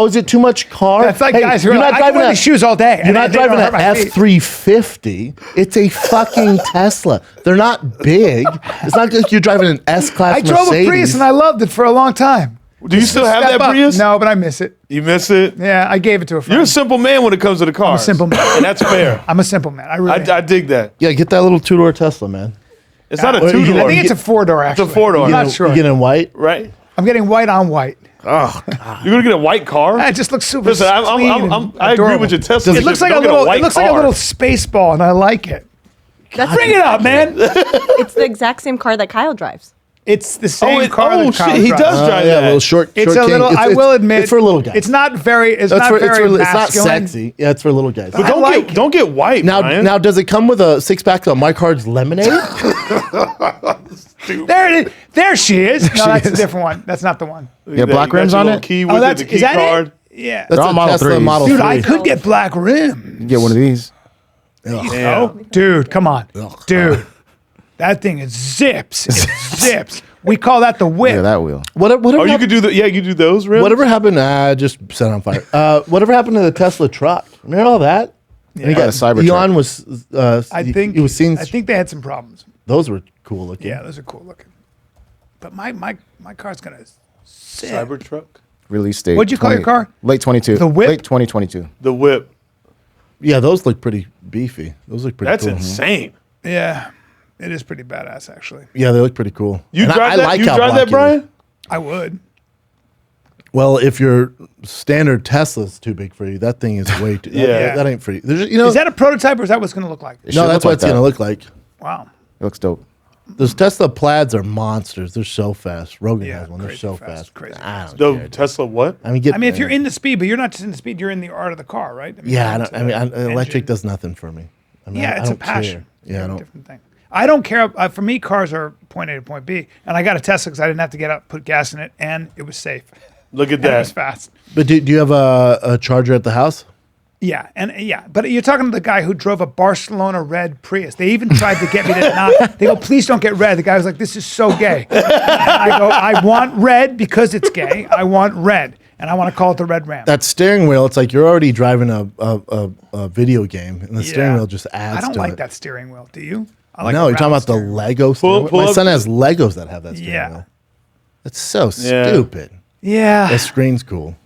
Is it too much car? That's like Hey, guys who are you're like, not I can driving wear a- these shoes all day. You're not driving an F-350. It's a fucking Tesla. They're not big. It's not like you're driving an S-Class I drove Mercedes. a Prius and I loved it for a long time. Do you still have Step that up. Prius? No, but I miss it. You miss it? Yeah, I gave it to a friend. You're a simple man when it comes to the car. simple man. And that's fair. I'm a simple man. I really. I dig that. Yeah, get that little two-door Tesla, man. It's not a Well, you- two-door. I think it's a 4-door. Actually, a 4-door. I'm You not You sure. get in white? right. I'm getting white on white. You're gonna get a white car? It just looks super. Listen, clean and I agree adorable. with your Tesla. It looks like a Don't get little. white It looks like a car. little space ball, and I like it. Bring it up, man. It's the exact same car that Kyle drives. It's the same Oh, car. that Kyle shit! He drives. does drive Yeah, that. a little short. It's short a little. king. I will admit, it's for little guys. It's not very. It's That's not for, very it's not masculine. sexy. Yeah, it's for little guys. But don't get white. Now, Brian. now, does it come with a six-pack of My Cards lemonade? There it is. There she is. No, that's a different one. That's not the one. You got black rims on it? Key Oh, with that's the key is that card. it? Yeah. That's all a Model Tesla 3s. Model Dude, 3. I could get black rim. You get one of these. Oh, dude, come on, dude. That thing is zips. It zips. We call that the whip. Yeah, that wheel. Whatever, Oh, you could do the. Yeah, you do those rims. whatever happened? Just set on fire. Whatever happened to the Tesla truck? Remember all that? Yeah. You got a Cybertruck. Elon was. I think he was seen. I think they had some problems. those were cool looking. Yeah, those are cool looking. But my car's gonna zip. Cybertruck. Release date. What'd you call your car? Late 22. The Whip? Late 2022. The whip. Yeah, those look pretty beefy. Those look pretty. That's cool. insane. Yeah, it is pretty badass actually. Yeah, they look pretty cool. You And drive that? like You how drive black that, it is. Brian? I would. Well, if your standard Tesla's too big for you, that thing is way too. Yeah. that ain't for you. There's, you know, Is that a prototype or is that what's gonna look like? It no, should that's look what like it's gonna that. look like. Wow. It looks dope. Those Tesla Plaids are monsters. They're so fast. Rogan Yeah, has one. They're crazy so fast, fast. crazy I don't The care. Tesla what? I mean, get. I mean, if you're in the speed, but you're not just in the speed, you're in the art of the car, right? Yeah, it's I mean, a electric engine. does nothing for me. I mean, Yeah, I it's a don't care. passion. Yeah, I don't. Different thing. I don't care. For me, cars are point A to point B, and I got a Tesla because I didn't have to get up, put gas in it, and it was safe. Look at And it was that. fast. But do you have a charger at the house? Yeah, but you're talking to the guy who drove a Barcelona red Prius. They even tried to get me to not. They go, please don't get red. The guy was like, this is so gay. And I go, I want red because it's gay. I want red, and I want to call it the Red Ram. That steering wheel, it's like you're already driving a video game, and the steering wheel just adds. I don't to like it. that steering wheel. Do you? I like No, the you're talking round about the steering wheel. Lego steering Pull wheel. My up- son has Legos that have that steering Yeah. wheel. It's so stupid. Yeah, The screen's cool.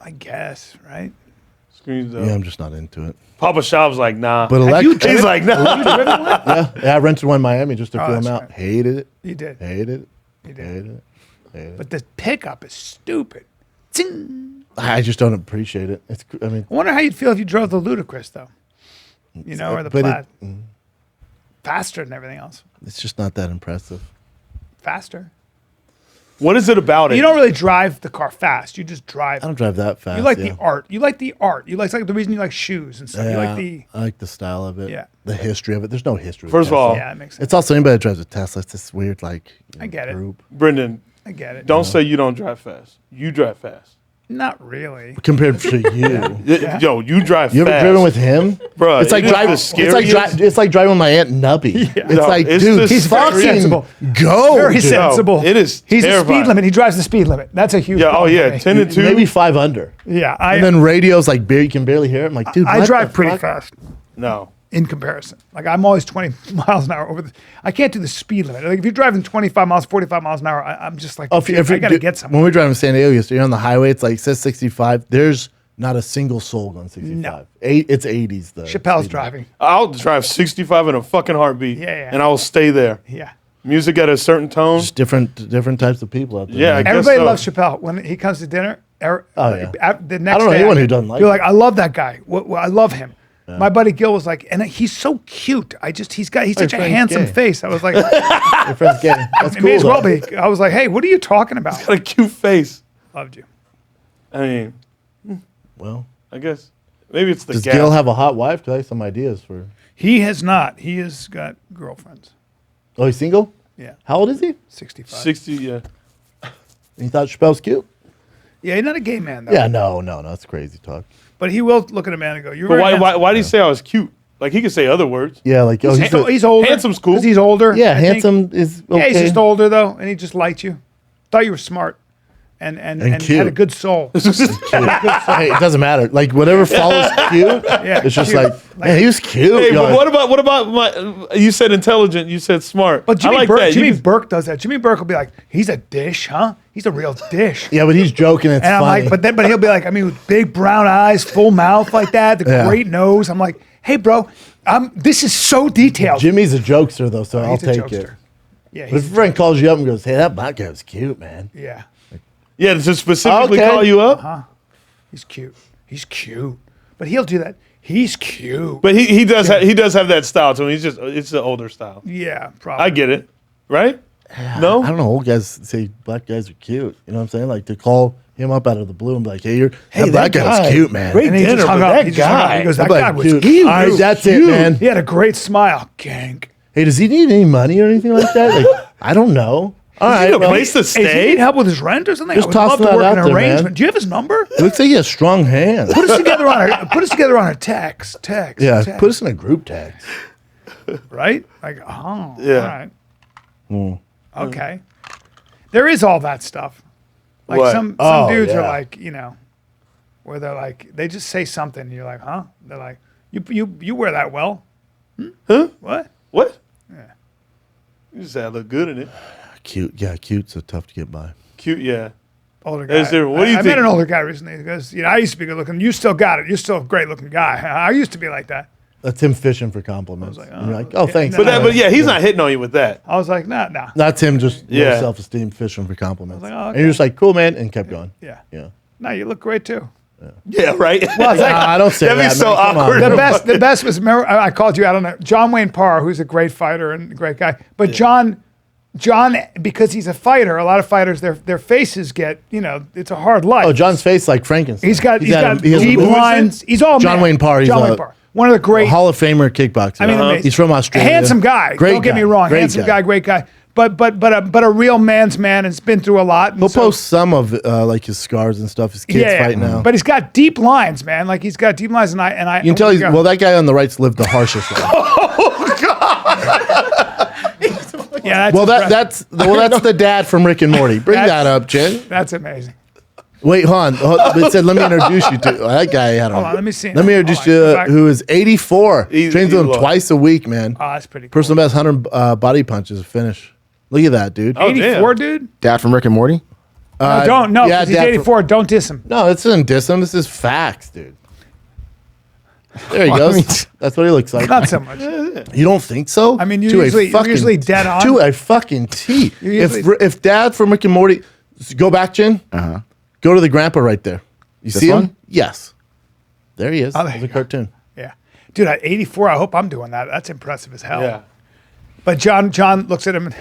I guess, right? Screens Yeah, I'm just not into it. Papa Schaub's like, nah. But Have you electric. He's like, nah. You driven one? Yeah, I rented one in Miami just to Oh, feel them that's out. right. Hated it. You did. Hated it. You did. Hated it. Hated it. But the pickup is stupid. Ting. I just don't appreciate it. It's. I mean, I wonder how you'd feel if you drove the Ludicrous, though. You know, or the but Plaid. Faster than everything else. it's just not that impressive. Faster. What is it about it? You don't really drive the car fast. You just drive. I don't drive that fast. You like yeah. the art. You like the art. You like, it's like the reason you like shoes and stuff. Yeah, You like the. I like the style of it. Yeah. The history of it. There's no history. with First of Tesla. all, Yeah, it makes sense. It's also anybody that drives a Tesla. It's this weird, like, I get it. group. Brendan, I get it. don't say you don't drive fast. You drive fast. Not really. Compared to you. Yeah. Yo, you drive You ever fast. driven with him? Bruh, it's like you know driving. the It's like scariest- it's like driving with my aunt Nubby. It's No, like, it's dude, the he's scariest- fucking sensible. go. Very dude. sensible. it is He's the terrifying. speed limit. He drives the speed limit. That's a huge. Yeah, oh problem yeah, for me. 10 to 2. Maybe 5 under. Yeah, And then radio's like you can barely hear it. I'm like, dude, I what drive the pretty fuck? fast No. in comparison. Like I'm always 20 miles an hour over the. I can't do the speed limit. Like if you're driving 25 miles, 45 miles an hour, I'm just like, Oh, if I gotta you- get somewhere. When we're driving to San Diego yesterday, you're on the highway, it's like it says 65. There's not a single soul going 65. No. It's 80s though. Chappelle's driving. I'll drive 65 in a fucking heartbeat. Yeah. And I will stay there. Yeah. Music at a certain tone. Just different types of people out there. Yeah, man. I guess Everybody so. loves Chappelle when he comes to dinner. yeah. The next I don't know day, anyone who doesn't like You're him. like, I love that guy. I love him. My buddy Gil was like, and he's so cute. He's such a friend's handsome gay. face. I was like, Your friend's gay. That's it cool. may as well though. be. I was like, hey, what are you talking about? Got a cute face. Loved you. I mean, Well, I guess maybe it's the does gap. Gil have a hot wife? Do I have some ideas for? He has not. He has got girlfriends. Oh, he's single. Yeah, How old is he? 65. 60? Yeah. He thought Chappelle's cute. Yeah, he's not a gay man though. Yeah, no, that's crazy talk. But he will look at a man and go, "You're But very why handsome." did he say I was cute? Like he could say other words. Yeah, like oh, He's older. Handsome's cool. 'Cause he's older. yeah, I think. handsome is okay. Yeah, he's just older though, and he just liked you. Thought you were smart, and cute. had a good soul. Hey, it doesn't matter. Like whatever follows cute, Yeah, it's just cute. like, man, he was cute. Hey, yo. but what about my? You said intelligent. You said smart. But Jimmy I like Burke, that. Jimmy You just- Burke does that. Jimmy Burke will be like, "He's a dish, huh? He's a real dish." Yeah, but he's joking. It's And I'm funny. like, but he'll be like, I mean, with big brown eyes, full mouth like that, the Yeah. great nose. I'm like, hey, bro, this is so detailed. Jimmy's a jokester though, so I'll He's a take jokester. it. Yeah, But if he's, a friend calls you up and goes, "Hey, that black guy was cute, man." yeah, yeah, to specifically Okay. call you up. he's cute. He's cute. But he'll do that. He's cute. But he does have that style to him. It's the older style. Yeah, probably. I get it, right? No, I don't know. Old guys say black guys are cute. You know what I'm saying? Like to call him up out of the blue and be like, "Hey, that black guy was cute, man." Great And he dinner, just hung but up. that He just hung up. guy. He goes, I'm that like, guy was "Cute." cute. All right, that's it, man. He had a great smile. Gank. Hey, does he need any money or anything like that? Like, I don't know. All Is right, he a well, place to Hey, does he stay? need help with his rent or something? Just I would love tossing to that work out an there, man. arrangement. Do you have his number? it looks like he has strong hands. Put us together on a text. Yeah, text. put us in a group text. Right? Like, oh, Yeah. all right. Okay. There is all that stuff. Like What? some Oh, dudes are yeah. like, where they're like, they just say something, and you're like, huh? They're like, you wear that well. Huh? What? What? Yeah. You just say I look good in it. Cute, yeah, cute's so tough to get by. Cute, yeah. Older guy. Is there- what do you I met think? an older guy recently. He goes, I used to be good looking. You still got it. You're still a great looking guy. I used to be like that. That's him fishing for compliments. like, And you're like, oh, thanks. no, But he's not hitting on you with that. I was like, nah. That's him just Yeah. low self-esteem fishing for compliments. like, oh, And you're just like, cool, man, and kept going. Yeah. Yeah. No, you look great too. Yeah, right. Well, it's like, I don't say That'd be that. so man. Come on. awkward. the best was, remember, I called you out on it. John Wayne Parr, who's a great fighter and a great guy. But John, because he's a fighter, a lot of fighters, their faces get, it's a hard life. Oh, John's face like Frankenstein. He's got he has deep a- lines. He's all John man. Wayne Parr, he's John a- Wayne Parr. One of the great. Hall of Famer kickboxer. I mean, amazing. he's from Australia. Handsome guy. Great Don't get guy. me wrong. Great Handsome guy, great guy. but a real man's man and's been through a lot. And He'll post some of like his scars and stuff. His kids fight now. But he's got deep lines, man. Like he's got deep lines, and I. You can tell well, that guy on the right's lived the harshest life. Yeah. That's the dad from Rick and Morty. Bring that up, Jen. That's amazing. Wait, hon. It said, let me introduce you to that guy. I don't Hold know. on, let me see. Let me introduce you Hold on, who is 84. Easy, Trains with him easy twice a week, man. Oh, that's pretty cool. Personal best 100 body punches finish. Look at that, dude. Oh, 84, damn. dude. Dad from Rick and Morty. No, yeah, he's Dad 84. Don't diss him. No, this isn't diss him. This is facts, dude. There he goes. That's what he looks like. Not so much. You don't think so? I mean, To a you're usually dead on. To a fucking T. If Dad from Rick and Morty, go back, Jen. Go to the grandpa right there. You This see him? one? Yes. There he is. Oh, there There's you a go. cartoon. Yeah, dude. At 84, I hope I'm doing that. That's impressive as hell. Yeah. But John looks at him,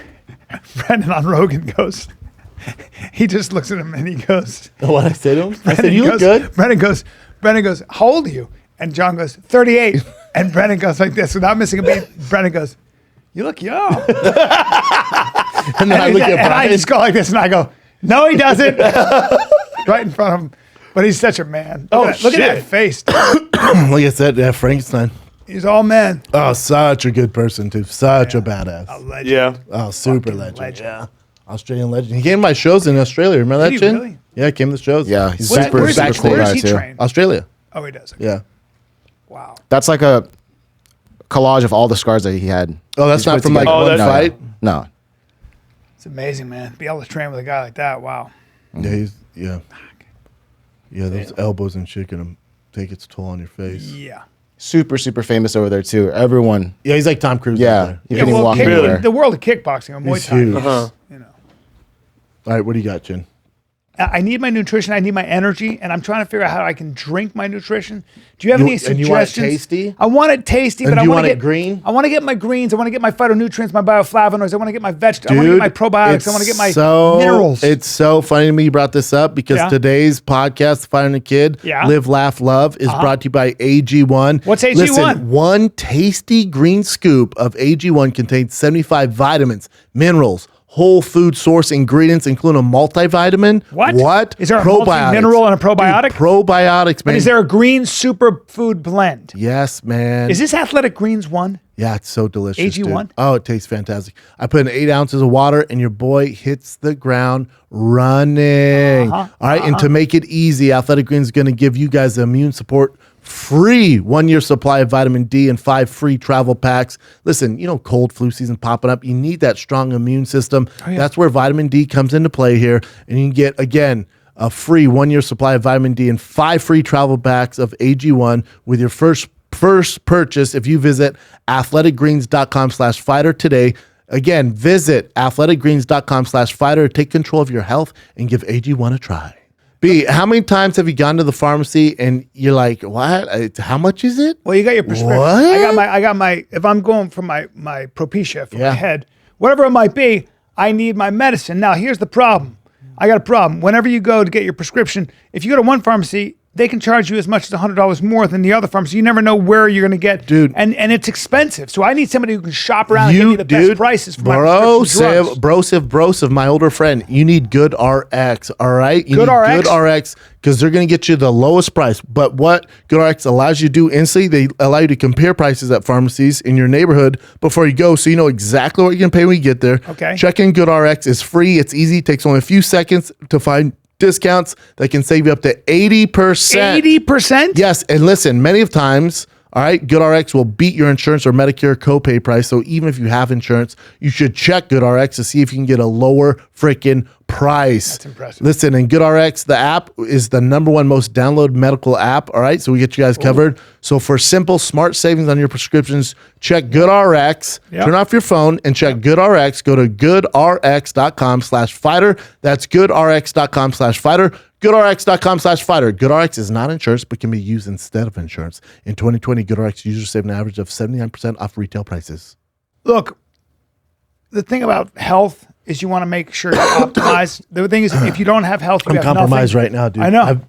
and Brendan on Rogan goes. He just looks at him and he goes. What I say to him? I said, Brendan you look goes- good. Brendan goes, how old are you? And John goes, 38. And Brendan goes like this without missing a beat. Brendan goes, you look young. And then I look at and I Bryan. just go like this and I go, no, he doesn't. Right in front of him. But he's such a man. Look at that shit. face. Like I said, Frankenstein. He's all man. Oh, such a good person, too. Such a badass. A legend. Yeah. Oh, super Fucking legend. legend. Yeah. Australian legend. He came to my shows in Australia. Remember that, Did he Chin? really? Yeah, he came to the shows. Yeah, he's Back- super, Where's super he, cool where's guy he too. trained? Australia. Oh, he does. Yeah. Wow. That's like a collage of all the scars that he had. Oh, that's He's not put from like together. one that's- fight? No. It's amazing, man. Be able to train with a guy like that. Wow. Yeah, those elbows and shit gonna take its toll on your face. Yeah. Super, super famous over there too. Everyone. Yeah, he's like Tom Cruise. out Yeah. there. You Yeah, can even well, walk kick- anywhere. the world of kickboxing and Muay He's Thai. huge. You know. All right, what do you got, Chin? I need my nutrition. I need my energy, and I'm trying to figure out how I can drink my nutrition. Do you have You- any and suggestions? you want it tasty? I want it tasty, And but do I you want want to it get green? I want to get my greens. I want to get my phytonutrients, my bioflavonoids. I want to get my vegetables. I want to get my probiotics. I want to get my minerals. It's so funny to me you brought this up because Yeah. today's podcast, Finding a Kid, Yeah. Live, Laugh, Love, is brought to you by AG1. What's AG1? Listen, one tasty green scoop of AG1 contains 75 vitamins, minerals, whole food source ingredients, including a multivitamin. What? Is there a multi-mineral and a probiotic? Dude, probiotics, man. But is there a green superfood blend? Yes, man. Is this Athletic Greens one? Yeah, it's so delicious. AG1? Dude. Oh, it tastes fantastic. I put in 8 ounces of water, and your boy hits the ground running. All right, and to make it easy, Athletic Greens is going to give you guys the immune support free 1-year supply of vitamin D and 5 free travel packs. Listen, cold flu season popping up. You need that strong immune system. That's where vitamin D comes into play here, and you can get again a free 1-year supply of vitamin D and 5 free travel packs of AG1 with your first purchase if you visit athleticgreens.com/fighter today. Again, visit athleticgreens.com/fighter. Take control of your health and give AG1 a try. B, how many times have you gone to the pharmacy and you're like, what? How much is it? Well, you got your prescription. What? I got my. If I'm going for my Propecia for Yeah. my head, whatever it might be, I need my medicine. Now, here's the problem. I got a problem. Whenever you go to get your prescription, if you go to one pharmacy, they can charge you as much as $100 more than the other pharmacy. You never know where you're going to get, Dude. And it's expensive. So I need somebody who can shop around and give me the best prices for my prescription drugs. Brosive, my older friend, you need Good RX, all right? You Good need RX? Good RX, because they're going to get you the lowest price. But what Good RX allows you to do instantly, they allow you to compare prices at pharmacies in your neighborhood before you go, so you know exactly what you're going to pay when you get there. Okay. Checking Good RX is free. It's easy. It takes only a few seconds to find discounts that can save you up to 80%. 80%? Yes, and listen, many of times, all right, GoodRx will beat your insurance or Medicare copay price. So even if you have insurance, you should check GoodRx to see if you can get a lower freaking price. That's impressive. Listen, and GoodRx, the app is the #1 most downloaded medical app. All right, so we get you guys covered. So for simple, smart savings on your prescriptions, check GoodRx. Yep. Turn off your phone and check GoodRx. Go to goodrx.com/fighter. That's goodrx.com/fighter. GoodRx.com/fighter. GoodRx is not insurance, but can be used instead of insurance. In 2020, GoodRx users saved an average of 79% off retail prices. Look, the thing about health is you want to make sure you're optimized. The thing is, if you don't have health, you I'm have compromised nothing. right now, dude. I know.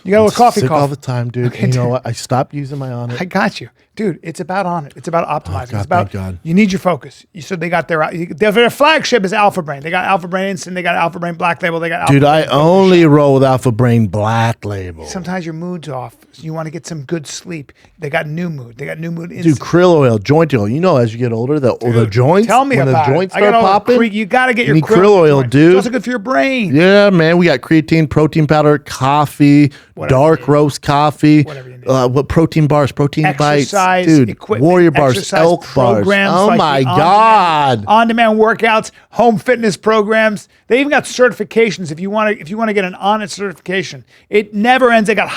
You got a little coffee sick cough. all the time, dude. And you know what? I stopped using my On It. I got you. Dude, it's about on it. It's about optimizing. God, It's about thank God. you need your focus. So they got their flagship is Alpha Brain. They got Alpha Brain Instant. They got Alpha Brain Black Label. They got Alpha Dude, Brain I Focus only Shop. roll with Alpha Brain Black Label. Sometimes your mood's off. So you want to get some good sleep. They got New Mood. They got New Mood Dude, Instant. krill oil, joint oil. You know, as you get older, the joints. Tell me when about the joints it. I got start all the popping. you got to get you your need krill oil, joint. dude. It's also good for your brain. Yeah, man. We got creatine, protein powder, coffee, Whatever dark you need. roast coffee. Whatever you need. What protein bars, protein bites, Exercise dude. equipment, Warrior bars, exercise elk bars. programs Oh like my the God. on-demand workouts, home fitness programs. They even got certifications if you want to get an Honest certification. It never ends. They got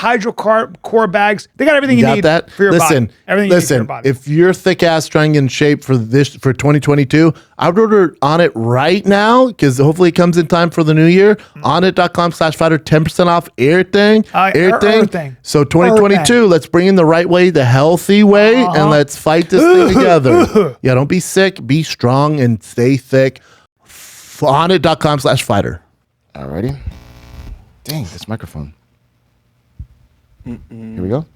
core bags. They got everything you Got need that? for your listen, body. Everything you need for your listen. body. If you're thick ass trying to get in shape for 2022, I would order on it right now because hopefully it comes in time for the new year. Onnit.com/fighter, 10% off everything. Everything. So 2022, let's bring in the right way, the healthy way, and let's fight this thing together. Yeah, don't be sick. Be strong and stay thick. Onnit.com/fighter. Alrighty. Dang, this microphone. Here we go.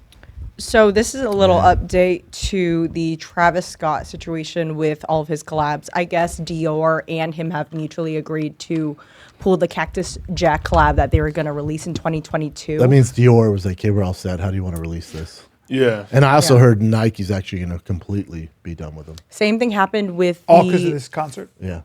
So this is a little update to the Travis Scott situation with all of his collabs. I guess Dior and him have mutually agreed to pull the Cactus Jack collab that they were going to release in 2022. That means Dior was like, "Hey, we're all set. How do you want to release this?" Yeah. And I also heard Nike's actually going to completely be done with them. Same thing happened with all because of this concert. Yeah.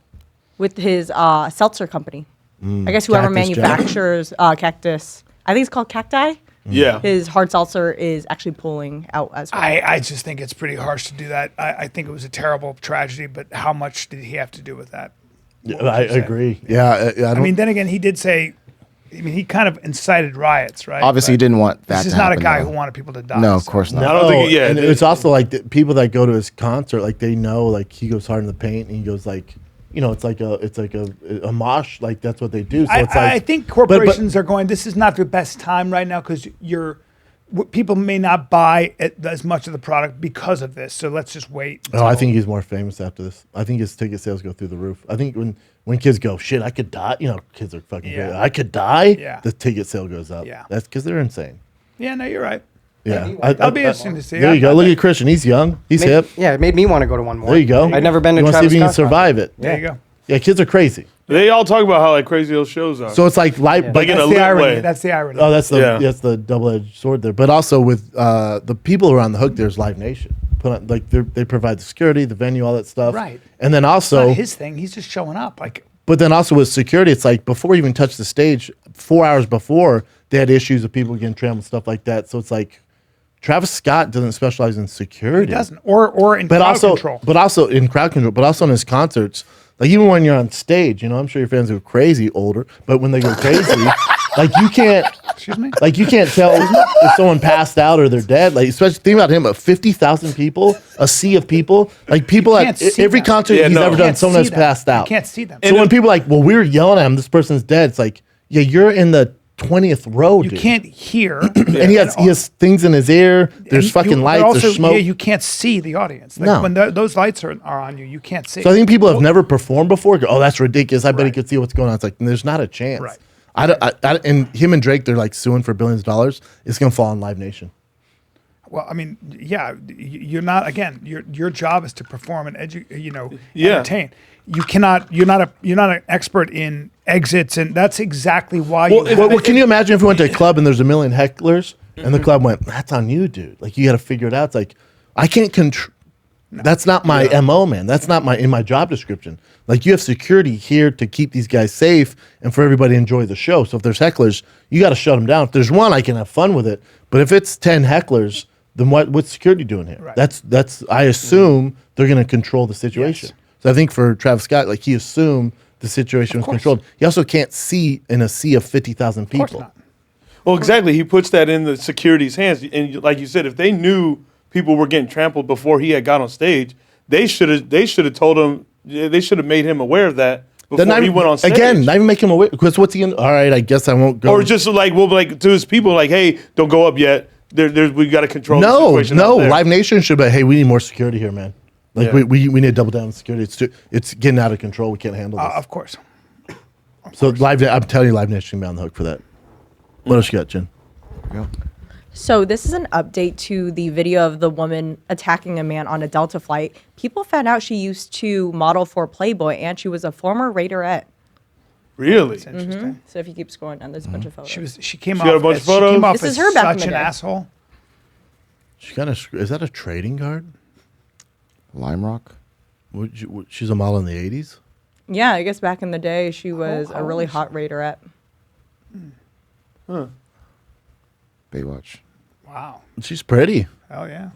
with his seltzer company. I guess whoever Cactus Jack. manufactures Cactus, I think it's called Cacti. Yeah. His hard seltzer is actually pulling out as well. I just think it's pretty harsh to do that. I think it was a terrible tragedy, but how much did he have to do with that? Yeah, I agree. Yeah. I mean, then again, he did say, he kind of incited riots, right? Obviously, he But didn't want that This to is not a happen, guy though. who wanted people to die. No, of so. course not. I don't think. Yeah. and it's also like the people that go to his concert, like they know, like he goes hard in the paint, and he goes like, it's like a mosh, like that's what they do. So it's like I think corporations are going, this is not the best time right now because people may not buy as much of the product because of this. So let's just wait. Oh, I think he's more famous after this. I think his ticket sales go through the roof. I think when kids go, shit, I could die. Kids are fucking Yeah. great. I could die. Yeah. The ticket sale goes up. Yeah. That's because they're insane. Yeah, no, you're right. Yeah. That'll be interesting to see. There you go. Look at Christian. He's young. He's hip. Yeah, it made me want to go to one more. There you go. I'd never been to You wanna Travis see if you can Scott survive it. There you go. Yeah, kids are crazy. They all talk about how like crazy those shows are. So it's like life, but Like in a That's the lit irony. way. That's the irony. oh, that's Yeah. the double-edged sword there. But also with the people who are on the hook, there's Live Nation. They provide the security, the venue, all that stuff. Right. And then It's also, not his thing. He's just showing up. Like, but then also with security, it's like before you even touch the stage, 4 hours before, they had issues of people getting trampled and stuff like that. So it's like Travis Scott doesn't specialize in security. he doesn't. Or in But crowd also, control. but also in crowd control, but also in his concerts. Like even when you're on stage, I'm sure your fans go crazy older, but when they go crazy, like you can't, Excuse me? like you can't tell if someone passed out or they're dead. Like especially think about him, 50,000 people, a sea of people, like people You at can't see every them. concert Yeah, he's no. ever You done, can't someone has see them. passed out. You can't see them. So when people are like, well, we were yelling at him, this person's dead. It's like, yeah, you're in the 20th row, You dude. can't hear. And he has things in his ear. There's And fucking but lights. also, there's smoke. Yeah, you can't see the audience. Like No. when those lights are on you, you can't see. So I think people have never performed before. Go, oh, that's ridiculous. I bet he Right. could see what's going on. It's like there's not a chance. Right. And him and Drake, they're like suing for billions of dollars. It's gonna fall on Live Nation. Well, I mean, yeah, you're not. Again, your job is to perform and Yeah. entertain. You cannot. You're not an expert in exits, and that's exactly why. Well, Well, can you imagine if we went to a club and there's a million hecklers and the club went, "That's on you, dude. Like you got to figure it out." It's like I can't control. That's not my MO, man. That's not in my job description. Like you have security here to keep these guys safe and for everybody to enjoy the show. So if there's hecklers, you got to shut them down. If there's one, I can have fun with it. But if it's 10 hecklers, then what's security doing here? Right. That's I assume they're going to control the situation. Yes. So I think for Travis Scott, like he assumed the situation was course. controlled. He also can't see in a sea of 50,000 Of course people. not. Well, exactly. He puts that in the security's hands, and like you said, if they knew people were getting trampled before he had got on stage, they should have told him. They should have made him aware of that before Then he went on stage. Again, not even make him aware. Because what's he in? All right, I guess I won't go. Or just like to his people, like, hey, don't go up yet. We got to control the no, situation. out there. Live Nation should be. Hey, we need more security here, man. Like Yeah. we need to double down on security. It's getting out of control. We can't handle this. Of course. So I'm telling you, Live Nation can be on the hook for that. What else you got, Jen? So this is an update to the video of the woman attacking a man on a Delta flight. People found out she used to model for Playboy, and she was a former Raiderette. Really? That's interesting. So if you keep scrolling down, there's a bunch of photos. She came got off. a bunch of She came photos? off This as is her back in such the an day. asshole. She kind of is that a trading card? Lime Rock. She's a model in the 80s. Yeah, I guess back in the day, she was how a really old is hot Raiderette. Baywatch. Wow. She's pretty. Oh yeah.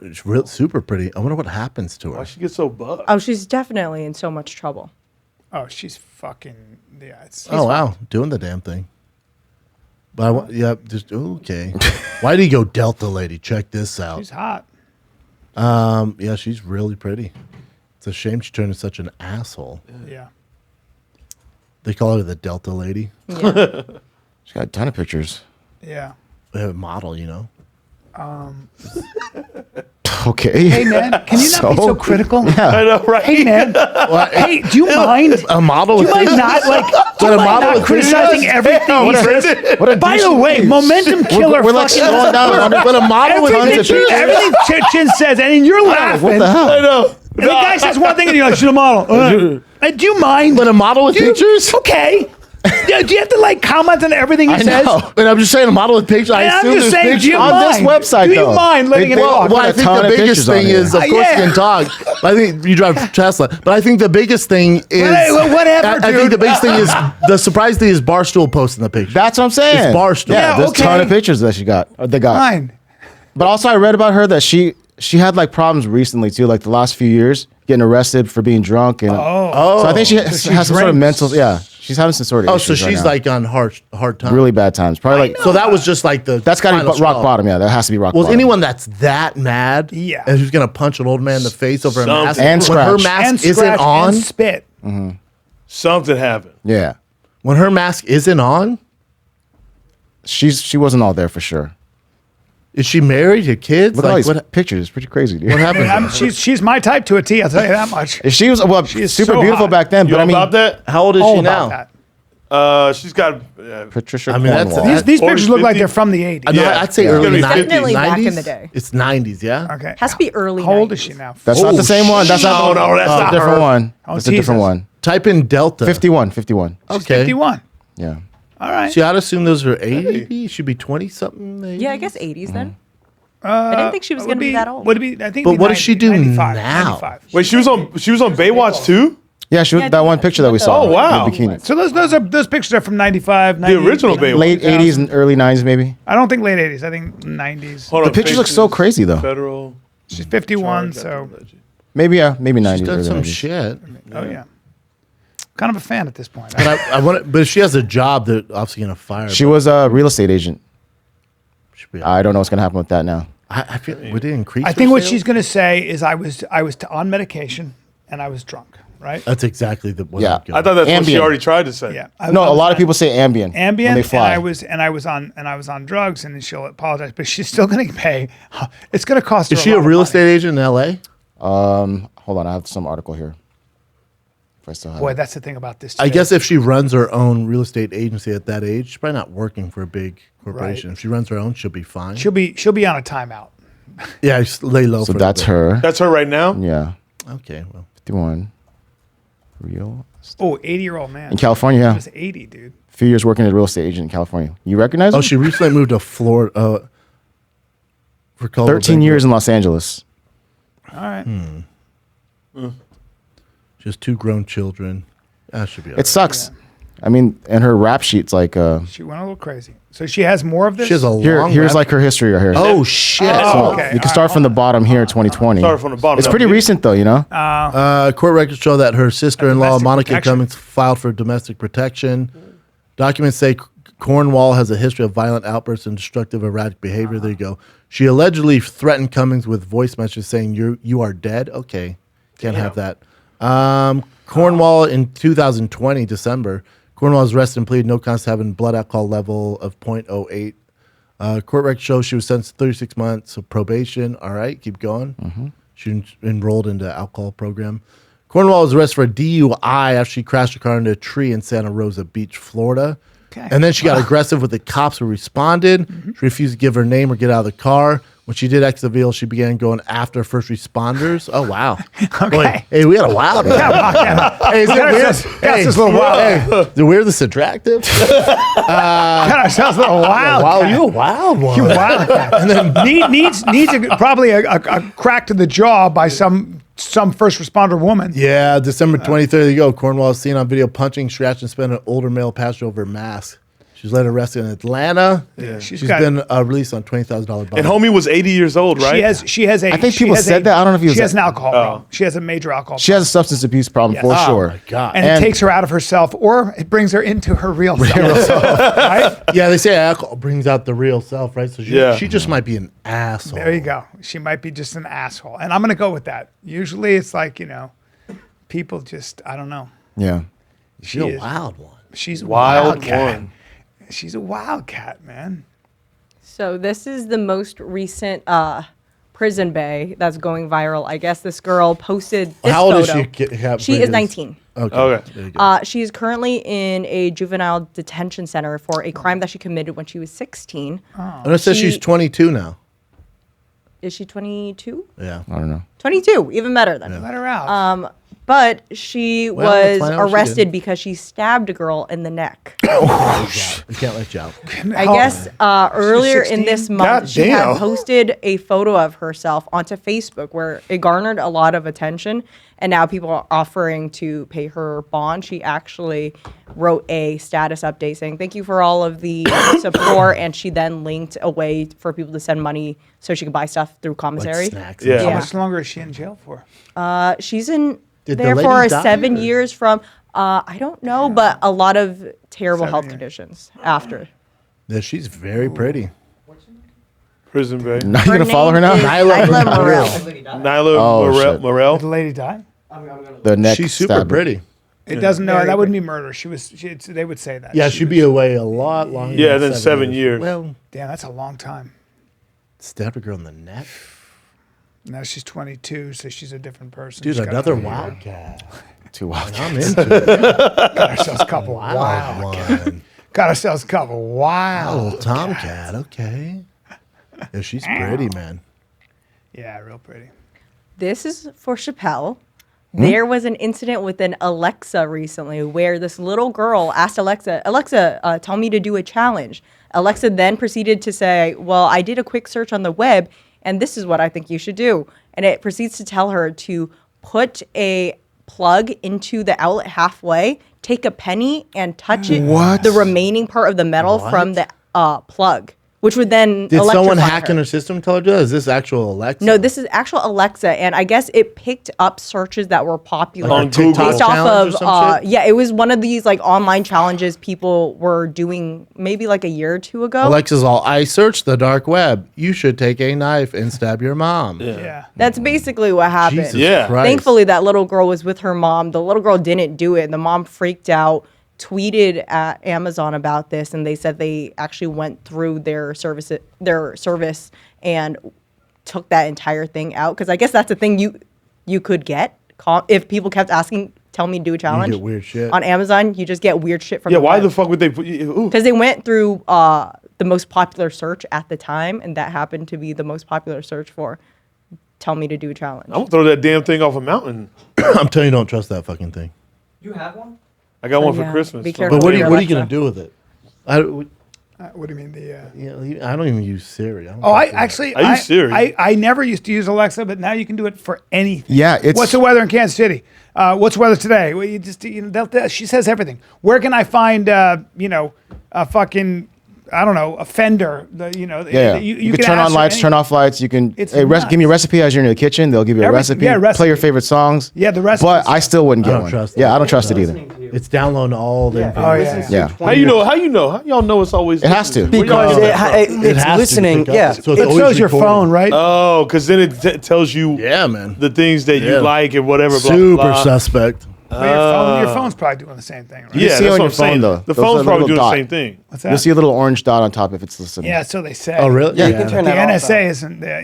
She's real super pretty. I wonder what happens to her. Why she get so buff? Oh, she's definitely in so much trouble. Oh, she's fucking. Yeah. It's. Oh wow, doing the damn thing. But just okay. Why do you go Delta lady? Check this out. She's hot. Yeah, she's really pretty. It's a shame she turned into such an asshole. Yeah. They call her the Delta lady. Yeah. She's got a ton of pictures. Yeah. They have a model, you know. Okay. Hey man, can you not be so critical? I know, right? Hey man. Hey, do you mind? A model Do with you mind not like? Do you a mind model not with criticizing pictures? everything he says? What a By the douchey way, piece. momentum killer. We're like fucking slowing down. But a model with everything, tons of pictures. everything Chin says, and you're laughing. What the hell? I know. And the guy says one thing, and you're like, "She's a model." Do you mind? But a model with Do you- pictures? Okay. Do you have to like comment on everything he I says? know. But I'm just saying a model with pictures. I And I'm assume just there's saying, do you pictures. on this mind? website, Do you though. mind letting it Well, talk? Well, I a think ton the of biggest pictures on thing here. is, of course, you Yeah. can talk. But I think you drive Tesla. But I think the biggest thing is, Whatever, I think dude. the biggest thing is the surprise thing is Barstool posting the picture. That's what I'm saying. It's Barstool. Yeah, Yeah, there's a ton okay. of pictures that she got. Or they got. Fine. But also, I read about her that she had like problems recently too, like the last few years, getting arrested for being drunk. And so I think she has she some sort of drinks. mental. Yeah, she's having some sort of. Oh, so issues right she's now. like on hard time. really bad times. Probably like So that was just like the. that's got to be final rock straw. bottom. Yeah, that has to be rock Well, bottom. anyone that's that mad, Yeah. and who's gonna punch an old man in the face over a mask, And when her scratch. mask And isn't scratch on, and spit. Something happened. Yeah, when her mask isn't on, she wasn't all there for sure. is she married? Her kids? Look at all Like these what? pictures. It's pretty crazy, dude. What happened? She's my type to a T. I'll tell you that much. She was well, is super so beautiful hot. back then, You but know I mean, about that? How old is All she about now? that. She's got. Patricia I mean, that's- Cornwall. These 40, pictures look like 50? they're from the 80s. I know, Yeah. I'd say It's early gonna be 90s. Definitely back in 90s? the day. It's 90s, yeah? Okay. Has to be early. How old is 90s. she now? That's not the same one. That's not. No, that's not different her. one. Oh, That's a different Jesus. one. Type in Delta. 51. Okay. 51. Yeah. All right. See, I'd assume those are 80. Should be 20 something. Yeah, I guess 80s then. Uh, I didn't think she was would going to be that old. Would it be? I think. But it'd be what does she do 95, now? 95. Wait, she was on Baywatch too. Yeah, she was Yeah, that one picture that we saw. Oh, wow. The bikini. So those pictures are from 95, The 98, original Baywatch. Late 80s and early 90s, maybe. I don't think late 80s. I think 90s. Hold The on, pictures look so faces, crazy, though. Federal. She's 51, charge, so Maybe maybe 90s. She's done early some 90s. shit. oh yeah. Kind of a fan at this point. But I want. But if she has a job, they're obviously gonna fire. She her. was a real estate agent. Should be- I don't know what's gonna happen with that now. I feel would it increase? I her think what sales? she's going to say is I was on medication and I was drunk, right? That's exactly the. What Yeah. I'm going. I thought that's what she Ambien. already tried to say. Yeah. No, a lot of people say Ambien. when they Ambien, fly. and I was on drugs, and she'll apologize, but she's still going to pay. It's going to cost her. Is she a lot of real money. estate agent in L.A.? Hold on, I have some article here. If I still have Boy, it. that's the thing about this. I too. guess if she runs her own real estate agency at that age, she's probably not working for a big corporation. Right. If she runs her own, she'll be fine. she'll be on a timeout. Yeah, just lay low. So for that's a bit. her. That's her right now. Yeah, Okay, well, 51. Real. Oh, 80-year-old man. In California, He yeah. was 80, dude. A few years working as a real estate agent in California. You recognize her? oh, she recently moved to Florida. For Colorado 13 Bank. years in Los Angeles. All right. She has 2 grown children. That should be. All It sucks. I mean, and her rap sheet's like, She went a little crazy. So she has more of this. She has a long. here's rap- like her history right here. Oh shit! Oh, okay. You can start from the bottom here, 2020. Start from the bottom. It's pretty recent though, you know? Court records show that her sister-in-law Domestic Monica protection. Cummings filed for domestic protection. Documents say Cornwall has a history of violent outbursts and destructive, erratic behavior. There you go. She allegedly threatened Cummings with voice messages saying you are dead. Okay, can't have that. Cornwall in 2020 December. Cornwall was arrested and pleaded no contest, having blood alcohol level of 0.08. Court records show she was sentenced to 36 months of probation. All right, keep going. She enrolled into alcohol program. Cornwall was arrested for a DUI after she crashed her car into a tree in Santa Rosa Beach, Florida. Okay. And then she got aggressive with the cops who responded. She refused to give her name or get out of the car. When she did exit the vehicle, she began going after first responders. Oh, wow. Okay. Boy, hey, we got a wild one. Hey, is it weird? That's just a little wild. Hey, is it weird this attractive? Got ourselves a little wild. Wow, cat. you a wild one. You wild. Cat. And then needs probably a crack to the jaw by some first responder woman. Yeah, December 23rd ago, Cornwall was seen on video punching, scratching, and spinning an older male passenger over a mask. She was later arrested in Atlanta. Yeah. She's been released on $20,000 bond. And homie was 80 years old, right? She has a. I think she people has said a- that. I don't know if he was She has an like- alcohol problem. She has a major alcohol. She has a substance abuse problem for Yes. sure. Oh, my God. and it takes her out of herself, or it brings her into her real self. Right? Yeah, they say alcohol brings out the real self, right? So Yeah. she just might be an asshole. There you go. She might be just an asshole, and I'm gonna go with that. Usually, it's like people just I don't know. Yeah. She's a is. wild one. She's a Wild wildcat. one. She's a wildcat, man. So this is the most recent prison bay that's going viral. I guess this girl posted this How old photo. is she? She is 19. Okay. Okay. There you go. She is currently in a juvenile detention center for a crime that she committed when she was 16. And it says she's she- 22 now. Is she 22? Yeah. I don't know. 22, even better then. Let her out. But she Well, let's was find out what she arrested did. because she stabbed a girl in the neck. You can't let you out. I guess earlier in 16? this month, God she had damn. posted a photo of herself onto Facebook where it garnered a lot of attention. And now people are offering to pay her bond. She actually wrote a status update saying, "Thank you for all of the support." And she then linked a way for people to send money so she could buy stuff through commissary. Like snacks. Yeah. How yeah. much longer is she in jail for? She's in Did the there lady for die, 7 or- years from, I don't know, but a lot of terrible 7 health years. conditions after. Yeah, she's very pretty. Prison Bay. Now you're gonna follow her now? Nyla Morel. Nyla Oh, shit. Morel. Did the lady die? The neck. She's super stabber. pretty. It doesn't know. Very That wouldn't good. be murder. They would say that. Yeah, She she'd was- be away a lot longer. Yeah, than 7 years. Well, Damn, that's a long time. stabbed a girl in the neck. Now she's 22, so she's a different person. Dude, She's got another a- wildcat. Too wild. I'm into it. Got ourselves a couple Wild one. Got ourselves a couple wild. Oh, tomcat. Okay. Yeah, she's pretty, man. Yeah, real pretty. This is for Shapel. There was an incident with an Alexa recently where this little girl asked Alexa, tell me to do a challenge. Alexa then proceeded to say, well, I did a quick search on the web, and this is what I think you should do. And it proceeds to tell her to put a plug into the outlet halfway, take a penny, and touch it, the remaining part of the metal from the plug, which would then Did someone electrify hack in her system tell her to do that? Is this actual Alexa? No, this is actual Alexa, and I guess it picked up searches that were popular On Google. based challenge off or of some shit? yeah, it was one of these like online challenges people were doing maybe like a year or two ago. Alexa's all, I searched the dark web. You should take a knife and stab your mom. Yeah. That's basically what happened. Jesus Yeah. Christ. Thankfully, that little girl was with her mom. The little girl didn't do it. The mom freaked out, tweeted at Amazon about this, and they said they actually went through their service and took that entire thing out. Because I guess that's a thing you could get if people kept asking, "Tell me to do a challenge." get weird shit. on Amazon. You just get weird shit from Yeah, the why web. the fuck would they put you? Ooh. Because they went through the most popular search at the time, and that happened to be the most popular search for "Tell me to do a challenge." I'm gonna throw that damn thing off a mountain. I'm telling you, don't trust that fucking thing. You have one? I got one for yeah. Christmas. Be so- careful. But what are your you going Alexa. to do with it? I don't What do you mean I don't even use Siri. Oh, I actually, I use Siri. I never used to use Alexa, but now you can do it for anything. Yeah, it's- What's the weather in Kansas City? What's the weather today? Well, you just, she says everything. Where can I find, a fucking, I don't know, a fender? Yeah, you can can turn ask on her lights, anything. turn off lights. You can It's give me a nuts. recipe as you're in the kitchen. They'll give you a Everything- recipe. yeah, Play your recipe. favorite songs. Yeah, the recipe. But I still wouldn't I get don't one. trust Yeah, it. I don't trust it either. Listening to you. It's downloading all the Oh, information. yeah. Yeah. How you know? How you know? How y'all know it's always? It has to. listening? Where y'all Because get it, that from? it's has to listening. pick up. Yeah. So it's It always shows your recording. phone, right? Oh, because then it tells you Yeah, man. the things that Yeah. you like and whatever. Blah, Super blah, blah. suspect. Well, your phone's probably doing the same thing, right? Yeah, see that's on what your I'm saying. phone, though. The Those phone's are probably little doing dot. the same thing. What's that? You'll see a little orange dot on top if it's listening. Yeah, so they say. Oh, really? Yeah, you can turn The that off. NSA isn't there,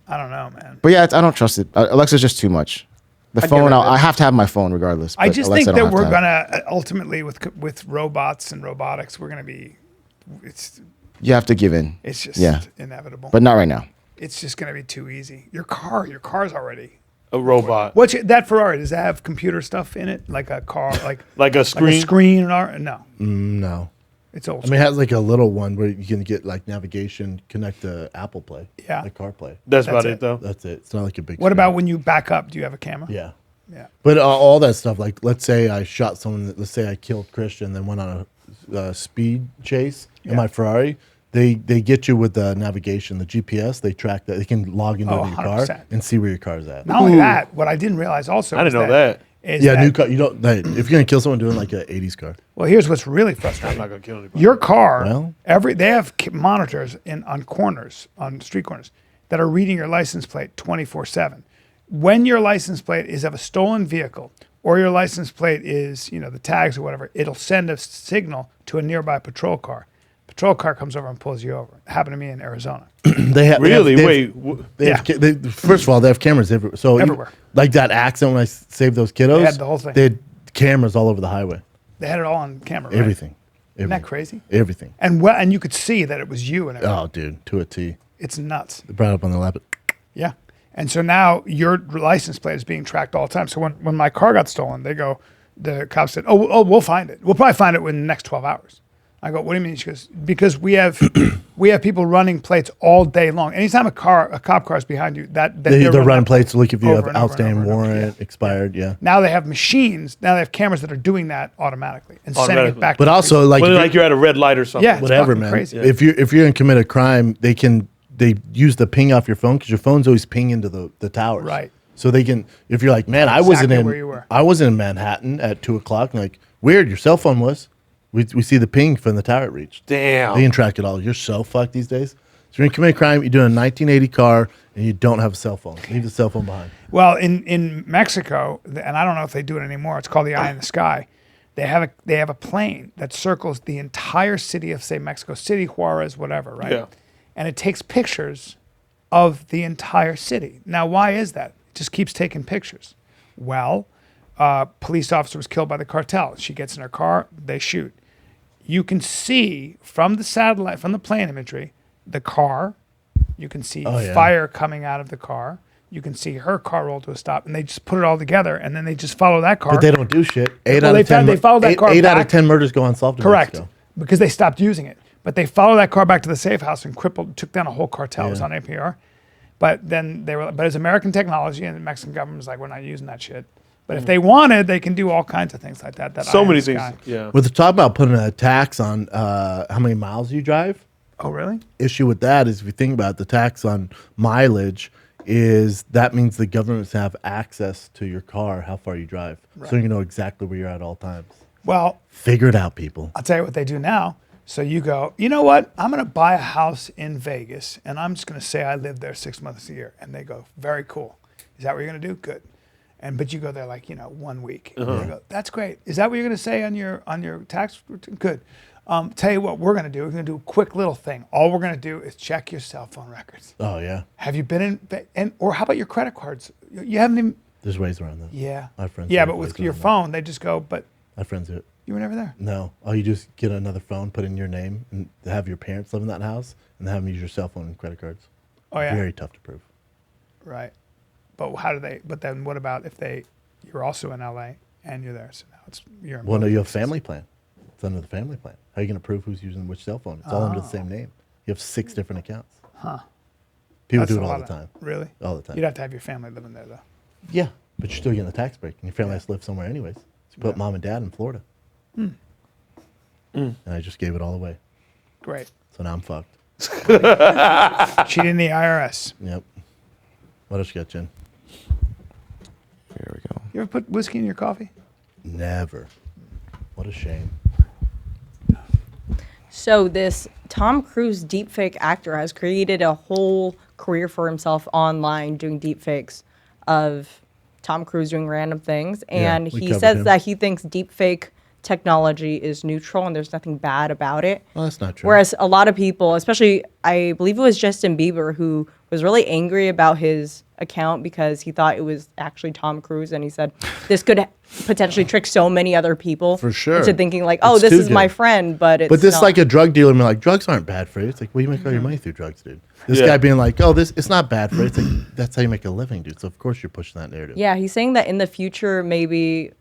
I don't know, man. But yeah, I don't trust it. Alexa's just too much. The get phone, rid of it. I have to have my phone regardless. I but just Alexa think I don't that have we're to have. gonna ultimately with robots and robotics, we're gonna be. You have to give in. It's just Yeah. inevitable. But not right now. It's just gonna be too easy. Your car's already. A robot. What's that Ferrari? Does that have computer stuff in it, like a car, like Like a like a screen? screen? No, No. it's old. I mean, it has like a little one where you can get like navigation, connect to Apple Play. Yeah. Like CarPlay. That's That's about it. it, though. That's it. It's not like a big What screen. about when you back up? Do you have a camera? Yeah. Yeah. But all that stuff, like let's say I shot someone, let's say I killed Christian, then went on a speed chase in my Ferrari. They get you with the navigation, the GPS. They track that. They can log into Oh, your car 100%. and see where your car's at. Not only that, what I didn't realize also. I didn't is know that. is Yeah, that- new car. You don't. Like, if you're gonna kill someone doing like a '80s car, Well, here's what's really I'm frustrating. not going to kill anybody. Your car, Well- they have monitors on corners, on street corners, that are reading your license plate 24/7. When your license plate is of a stolen vehicle, or your license plate is, the tags or whatever, it'll send a signal to a nearby patrol car. Patrol car comes over and pulls you over. It happened to me in Arizona. they have Really? they have- Wait. They have, first of all, they have cameras everywhere. So Everywhere. like that accident when I saved those kiddos, They had the whole thing. They had cameras all over the highway. They had it all on camera. Right? Everything. Isn't that crazy? Everything. And you could see that it was you and everything. Oh, dude, to a T. It's nuts. They brought it up on the lap. Yeah. And so now your license plate is being tracked all the time. So when my car got stolen, the cop said, oh, we'll find it. We'll probably find it within the next 12 hours. I go, what do you mean? She goes, because we have people running plates all day long. Anytime a cop car is behind you, They're running running that plates to look if you over have and over and outstanding over and over. warrant, Yeah. expired. Yeah. Now they have machines. Now they have cameras that are doing that automatically and sending it Automatically. back. But to the also, police. like, Well, if like you're at a red light or something. Yeah. It's whatever, fucking man. crazy. Yeah. If you're gonna commit a crime, they use the ping off your phone because your phone's always ping into the towers. Right. So they can, if you're like, man, Exactly where you were. I wasn't in Manhattan at 2:00. Like, weird, your cell phone was. We see the ping from the tower it reached. Damn. They can track it all. You're so fucked these days. So when you commit a crime, you're doing a 1980 car and you don't have a cell phone. Leave the cell phone behind. Well, in Mexico, and I don't know if they do it anymore. It's called the Eye in the Sky. They have a plane that circles the entire city of, say, Mexico City, Juarez, whatever, right? Yeah. And it takes pictures of the entire city. Now, why is that? It just keeps taking pictures. Well, police officer was killed by the cartel. She gets in her car, they shoot. You can see from the satellite, from the plane imagery, the car. You can see yeah. fire coming out of the car. You can see her car roll to a stop, and they just put it all together, and then they just follow that car. But they don't do shit. Eight Well, out they of 10. found- they followed that car Eight out of back. 10 murders go unsolved. In Correct, Mexico. because they stopped using it. But they followed that car back to the safe house and took down a whole cartel. It was Yeah. on APR. But then but it's American technology, and the Mexican government was like, we're not using that shit. But if they wanted, they can do all kinds of things like that. That So eye in many the things. sky. Yeah. With the talk about putting a tax on how many miles you drive, Oh, really? issue with that is if you think about it, the tax on mileage is that means the governments have access to your car, how far you drive. So you know exactly where you're at all times. Well, Figure it out, people. I'll tell you what they do now. So you go, you know what? I'm going to buy a house in Vegas, and I'm just going to say I live there 6 months a year. And they go, very cool. Is that what you're going to do? Good. But you go there like 1 week. And they go, that's great. Is that what you're going to say on your tax return? Good. Tell you what we're going to do. We're going to do a quick little thing. All we're going to do is check your cell phone records. Oh, yeah. Have you been in? Or how about your credit cards? You haven't even. There's ways around that. Yeah. My friends Yeah, have but ways with your around that. phone, they just go. But My friends do it. you were never there. No. Oh, you just get another phone, put in your name, and have your parents live in that house, and have them use your cell phone and credit cards. Oh yeah. Very tough to prove. Right. But how do they? But then what about if you're also in LA and you're there? So now you're in Well, no, both you have places. family plan. It's under the family plan. How are you going to prove who's using which cell phone? It's all under the Oh. same name. You have 6 different accounts. Huh. People That's do a it all lot the of- time. Really? All the time. You'd have to have your family living there though. Yeah, but you're still getting the tax break, and your family has to live somewhere anyways. So you put mom and dad in Florida. And I just gave it all away. Great. So now I'm fucked. Cheating the IRS. Yep. What else you got, Jen? Here we go. You ever put whiskey in your coffee? Never. What a shame. So this Tom Cruise deepfake actor has created a whole career for himself online doing deepfakes of Tom Cruise doing random things. And we he covered says him. that he thinks deepfake technology is neutral and there's nothing bad about it. Well, that's not true. Whereas a lot of people, especially I believe it was Justin Bieber, who was really angry about his account because he thought it was actually Tom Cruise, and he said this could potentially trick so many other people For sure. into thinking like, oh, It's this too is my good. friend, but it's But this not. like a drug dealer being like, drugs aren't bad for you. It's like, well, you make all your money through drugs, dude. This Yeah. guy being like, oh, this it's not bad for you. It's like, that's how you make a living, dude. So of course you're pushing that narrative. Yeah, he's saying that in the future, maybe,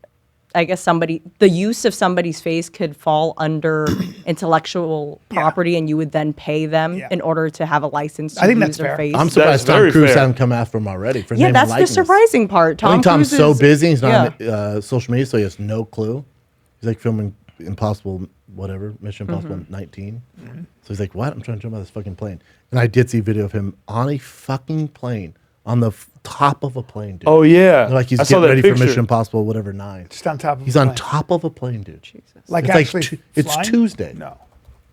I guess the use of somebody's face could fall under intellectual property, and you would then pay them Yeah. in order to have a license to I think use that's their fair. face. I'm surprised Tom very Cruise fair. hasn't come after him already. For Yeah, name and that's the likeness. surprising part. I think Tom's so busy. He's not yeah. on social media, so he has no clue. He's like filming Impossible, whatever, Mission Impossible 19. So he's like, what? I'm trying to jump out of this fucking plane. And I did see a video of him on a fucking plane, on the top of a plane, dude. Oh yeah, Like he's I saw getting that ready picture. for Mission Impossible, whatever, 9. Just on top of He's a on plane. top of a plane, dude. Like It's like actually it's flying? Tuesday. No.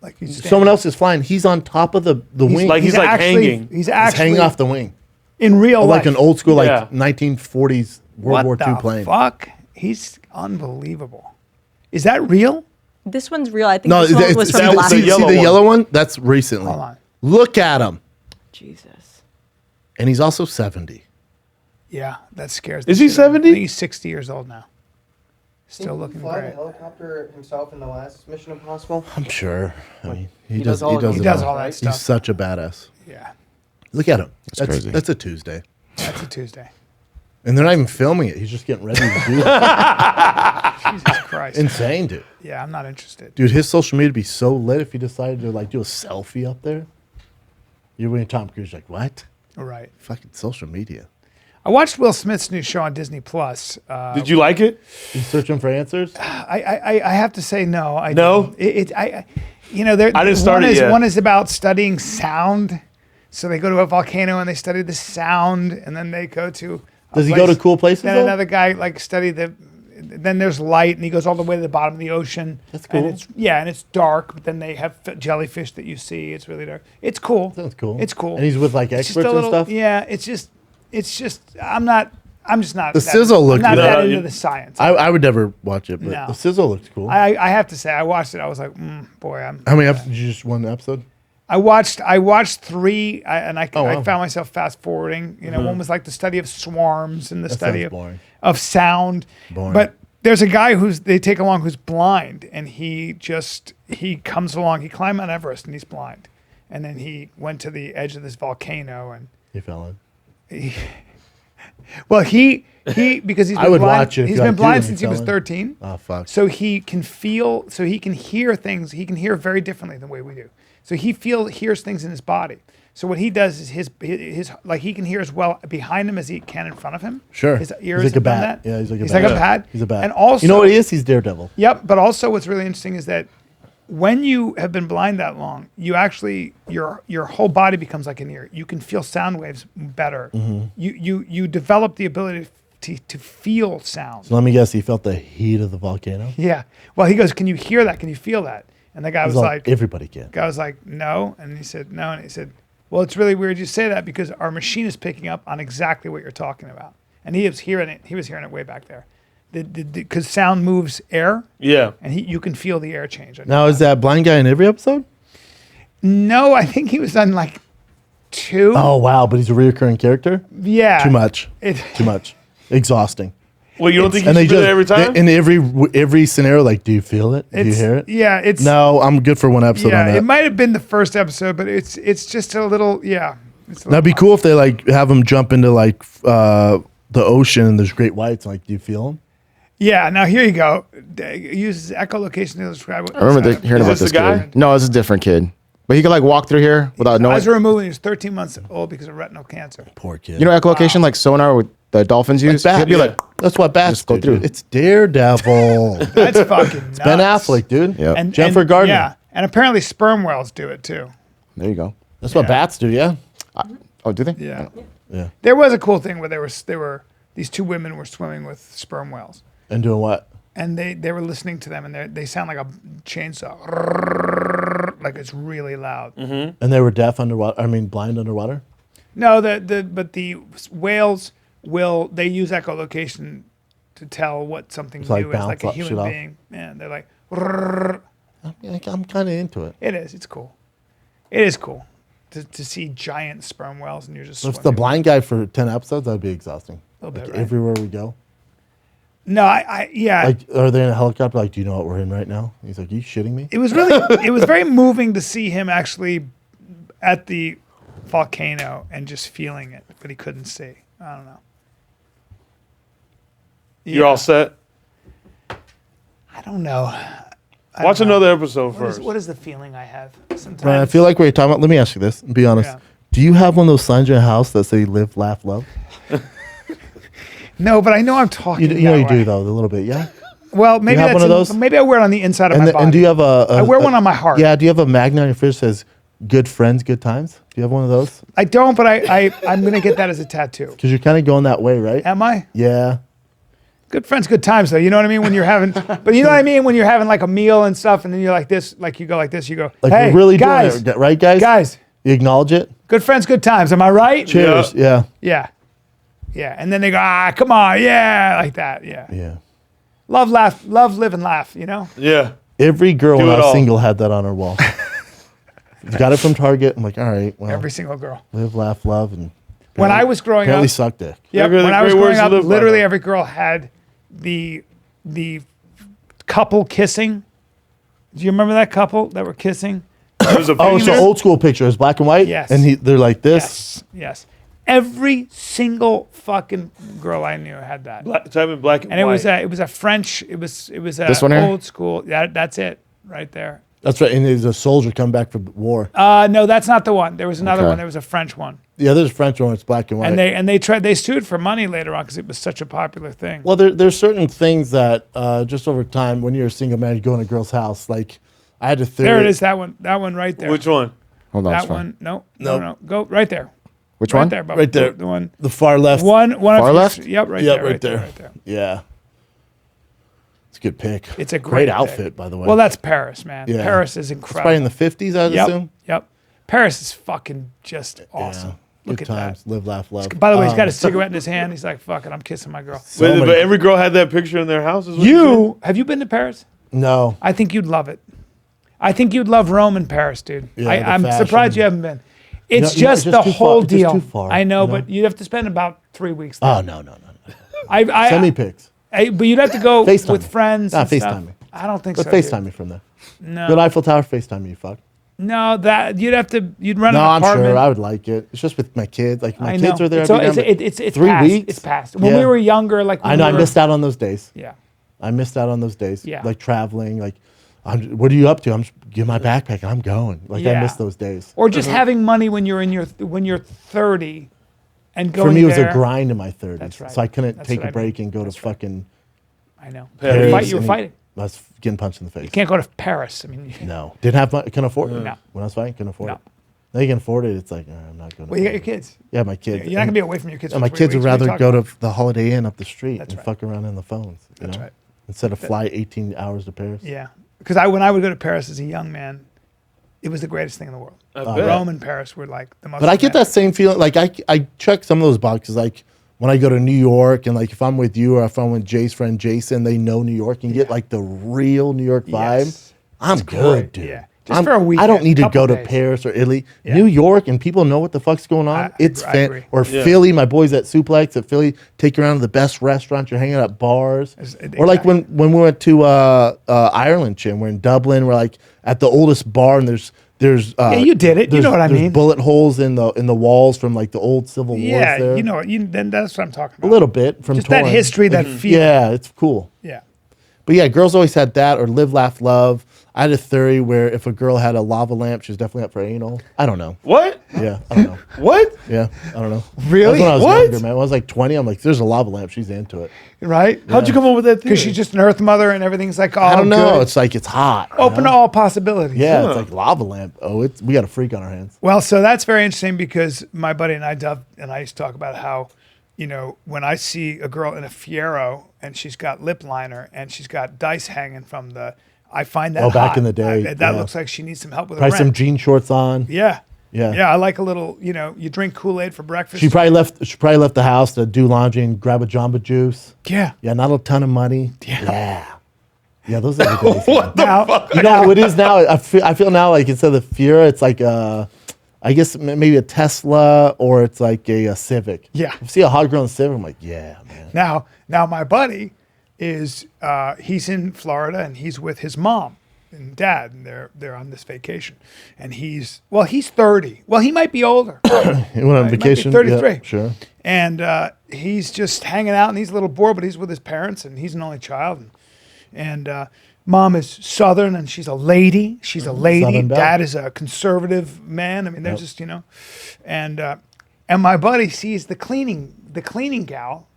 Like he's Someone else is flying. He's on top of the wing. like- he's hanging. He's He's actually hanging off the wing. in real life. Like an old school, like Yeah. 1940s World War II the plane. fuck? He's unbelievable. Is that real? This one's real. I think No, this one was see, from that the, last see, year. yellow see the one. yellow one? That's recently. Hold on. Look at him. Jesus. And he's also 70. Yeah, that scares. Is the he shit out of me. 70? I think he's 60 years old now. Still looking fly the great. helicopter himself in the last Mission Impossible. I'm sure. I mean, he does all- does He it does all. all that He's stuff. such a badass. Yeah, Look at him. That's crazy. That's a Tuesday. that's a Tuesday. And they're not even filming it. He's just getting ready to do it. Jesus Christ. Insane, dude. Yeah, I'm not interested. Dude, his social media would be so lit if he decided to like do a selfie up there. You're when Tom Cruise like, what? All right. Fucking social media. I watched Will Smith's new show on Disney Plus. Did you like it? You searching for answers? I have to say no. I No? didn't. You know, there. I didn't start one it is, yet. One is about studying sound. So they go to a volcano and they study the sound, and then they go to. a Does he go to cool places, Then though? another guy like study the. Then there's light, and he goes all the way to the bottom of the ocean. That's cool. And it's dark, but then they have jellyfish that you see. It's really dark. It's cool. Sounds cool. It's cool. And he's with like It's just experts a little, and stuff? Yeah, it's just. I'm just not. The that- sizzle looked I'm not good. that No, into you- the science. I would never watch it, but No. the sizzle looks cool. I have to say, I watched it. I was like, boy, How many episodes? Did you just one episode? I watched 3, and I Oh, wow. found myself fast forwarding. You know, one was like the study of swarms and the study sounds of, boring. of sound. Boring. But there's a guy they take along who's blind, and he comes along. He climbed Mount Everest, and he's blind. And then he went to the edge of this volcano, and He fell in. well, he because he's I been would blind, watch it if he's you been had blind two since and he he was fell in. 13. Oh, fuck. So he can feel, so he can hear things. He can hear very differently than the way we do. So he hears things in his body. So what he does is his like he can hear as well behind him as he can in front of him. Sure. His He's ears like a have done bat. that. Yeah, he's like a he's bat. like a Yeah. bat. He's a bat. And also, you know what he is? He's Daredevil. Yep. But also, what's really interesting is that when you have been blind that long, you actually your whole body becomes like an ear. You can feel sound waves better. Mm-hmm. You develop the ability to feel sound. So let me guess, he felt the heat of the volcano? Yeah. Well, he goes, "Can you hear that? Can you feel that?" And the guy was He's like, everybody can. guy was like, "No," and he said, "No," and he said, "Well, it's really weird you say that because our machine is picking up on exactly what you're talking about." And he was hearing it. He was hearing it way back there, because sound moves air, Yeah. and you can feel the air change. Now, is that blind guy in every episode? No, I think he was on like 2. Oh, wow. But he's a reoccurring character? Yeah, Too much. It, Too much. Exhausting. Well, you don't think And you they should do just, that every time? in every scenario, like, do you feel it? Do you it's hear it? Yeah, it's No, I'm good for one episode on yeah. that. It might have been the first episode, but it's just a little yeah. It's a That'd be little cool if they like have him jump into like the ocean and there's great whites. Like, do you feel them? Yeah. Now here you go. It uses echolocation to describe. What I remember hearing Is about this this the guy? kid. No, it's a different kid. But he could like walk through here without knowing. Eyes were removed when he was 13 months old because of retinal cancer. Poor kid. You know echolocation, like sonar with the dolphins use? bat, He'd be yeah. like, That's what bats Just go do, through. dude. It's Daredevil. That's fucking nuts. Ben Affleck, dude. Yep. And Jennifer Gardner. Yeah, and apparently sperm whales do it too. there you go. That's what Yeah. bats do, yeah? Oh, do they? Yeah. Yeah. There was a cool thing where these 2 women were swimming with sperm whales, And doing what? and they were listening to them, and they sound like a chainsaw, like it's really loud. And they were deaf underwater. I mean, blind underwater? No, but the whales they use echolocation to tell what something It's like new is, like a bounce human shit off. being. Man, they're like, "Rrrr." I'm kind of into it. It is. It's cool. It is cool. to see giant sperm whales and you're just So if the swimming. blind guy for 10 episodes, that'd be exhausting. A little Like bit, right? everywhere we go. No, yeah. Like, are they in a helicopter? Like, do you know what we're in right now? He's like, you shitting me? It was very moving to see him actually at the volcano and just feeling it, but he couldn't see. I don't know. You're all set. I don't know. Watch another episode first. What is the feeling I have sometimes? Brian, I feel like what you're talking about. Let me ask you this. Be honest. Yeah. Do you have one of those signs in your house that say "Live, Laugh, Love"? No, but I know I'm talking. You know that you way. do though, a little bit, yeah. Well, maybe have that's one of those? Maybe I wear it on the inside of my body. And do you have I wear one on my heart. Yeah. Do you have a magnet on your fridge that says "Good friends, good times"? Do you have one of those? I don't, but I'm gonna get that as a tattoo. Because you're kind of going that way, right? Am I? Yeah. Good friends, good times, though. You know what I mean? When you're having, but you know what I mean? When you're having like a meal and stuff, and then you're like this, like you go like this, you go, Like hey, we're really guys, doing it, right, guys? guys, You acknowledge it. good friends, good times. Am I right? Cheers. Yeah. Yeah. Yeah. And then they go, come on. Yeah. Like that. Yeah. Yeah. Love, laugh, love, live, and laugh, you know? Yeah. Every girl Do when it I was all. single had that on her wall. Got it from Target. I'm like, all right, well, Every single girl. live, laugh, love, and When I was growing apparently up, suck dick. yep, They're when I was great growing words to up, live by, literally though. every girl had the couple kissing. Do you remember that couple that were kissing? It was a Oh, picture. so old school picture. It's black and white. Yes. And they're like this. Yes. Yes. Every single fucking girl I knew had that. Type in black and And white. it was a French, it was a This one here? old school. That's it right there. That's right. And there's a soldier come back from war. No, that's not the one. There was another Okay. one. There was a French one. Yeah, there's a French one. It's black and white. And they sued for money later on because it was such a popular thing. well, there's certain things that just over time, when you're a single man, you go in a girl's house. Like I had to. There it is. That one right there. Which one? Hold on. it's That fine. one. No. Nope. Go right there. Which Right one? there, Bubba. Right there. The one. The far left. One. Far left? Yep. Right Yep, there. right there. Right there. Yeah. It's a good pick. It's a great great outfit, pick. by the way. Well, that's Paris, man. Yeah. Paris is it's incredible. probably in the 50s, I'd Yep. assume. Yep. Paris is fucking just awesome. Yeah. Look Good at times. that. Live, laugh, love. By the way, he's got a cigarette in his hand. He's like, "Fuck it, I'm kissing my girl." so many- But every girl had that picture in their house. Is what you said? Have you been to Paris? No. I think you'd love it. I think you'd love Rome and Paris, dude. Yeah, the I'm fashion. surprised you haven't been. It's You know, just it's the just too whole far. It's just deal. too far, I know, you know? but you'd have to spend about 3 weeks there. Oh, no. I Send me pics. but you'd have to go FaceTime with me. friends. Nah, and stuff. FaceTime me. I don't think But so. dude. FaceTime me from there. No, Good Eiffel Tower, FaceTime me, you fuck. no, that you'd run No, an I'm apartment. sure I would like it. It's just with my kids. Like my I kids know. are there So every time. it's 3 past. weeks. It's past. When Yeah. we were younger, like when I know. I we were, missed out on those days. Yeah. I missed out on those days. Yeah. Like traveling. Like, what are you up to? I'm just give my backpack and I'm going. Like I Yeah. miss those days. Or just having money when you're 30, and going For me, it was there. a grind in my 30s. That's right. So I couldn't That's take what a I break mean. and go That's to right. fucking I know. Paris. You were and fighting. I was getting punched in the face. You can't go to Paris. I mean, No, didn't have money. Couldn't afford it. No. When I was fighting, couldn't afford No. it. Now you can afford it. It's like I'm not going. well, you got your kids. Yeah, my kids. You're not gonna be away from your kids. And for my 3 kids would weeks. What are you rather go talking to the Holiday Inn up the street That's and right. fuck around in the phones. You That's know? right. Instead of fly 18 hours to Paris. about? Yeah, because when I would go to Paris as a young man, it was the greatest thing in the world. I bet. Rome and Paris were like the most. But I get that same feeling. Like I check some of those boxes. Like when I go to New York and like if I'm with you or if I'm with Jay's friend Jason, they know New York and get like the real New York vibe. Yes. I'm It's good, great, dude. yeah. Just for a I don't weekend, need to couple go to days. Paris or Italy. Yeah. New York and people know what the fuck's going on. I It's agree. Or Yeah. Philly, my boys at Suplex at Philly take you around to the best restaurants. You're hanging out at bars. Or like when we went to Ireland, Jim, we're in Dublin. We're like at the oldest bar and there's Yeah, you did it. You know what I there's mean. bullet holes in the walls from like the old Civil Wars Yeah, there. you know, then that's what I'm talking a about. little bit from Just that touring. history, that feel. Yeah, it's cool. Yeah. But yeah, girls always had that or live, laugh, love. I had a theory where if a girl had a lava lamp, she was definitely up for anal. I don't know. What? Yeah, I don't know. What? Yeah, I don't know. Really? That's when I was What? younger, man. When I was like 20, I'm like, there's a lava lamp. She's into it. Right? How'd you come up with that theory? Because she's just an Earth mother and everything's like all I don't know. good. It's like it's hot. you Open know? to all possibilities. Yeah, Huh. it's like lava lamp. Oh, we got a freak on our hands. Well, so that's very interesting because my buddy and I, Dove, and I used to talk about how, when I see a girl in a Fiero and she's got lip liner and she's got dice hanging from I find that Oh, back hot. in the day, that yeah. looks like she needs some help with Probably her some rent. jean shorts on. Yeah. Yeah. Yeah, I like a little, you drink Kool-Aid for breakfast. She probably left the house to do laundry and grab a Jamba Juice. Yeah. Yeah, not a ton of money. Yeah. Yeah, those are the days. Now, You know what it is now? I feel now like instead of the Fiera, it's like I guess maybe a Tesla or it's like a Civic. Yeah. If I see a hot girl in a Civic, I'm like, yeah, man. Now my buddy is he's in Florida and he's with his mom and dad, and they're on this vacation, and he's 30. Well, he might be older. You went on He might be vacation? 33. Yeah, sure. And he's just hanging out, and he's a little bored, but he's with his parents, and he's an only child. And mom is Southern, and she's a lady. She's a lady. Southern belle. Dad is a conservative man. I mean, they're just, and my buddy sees the cleaning gal.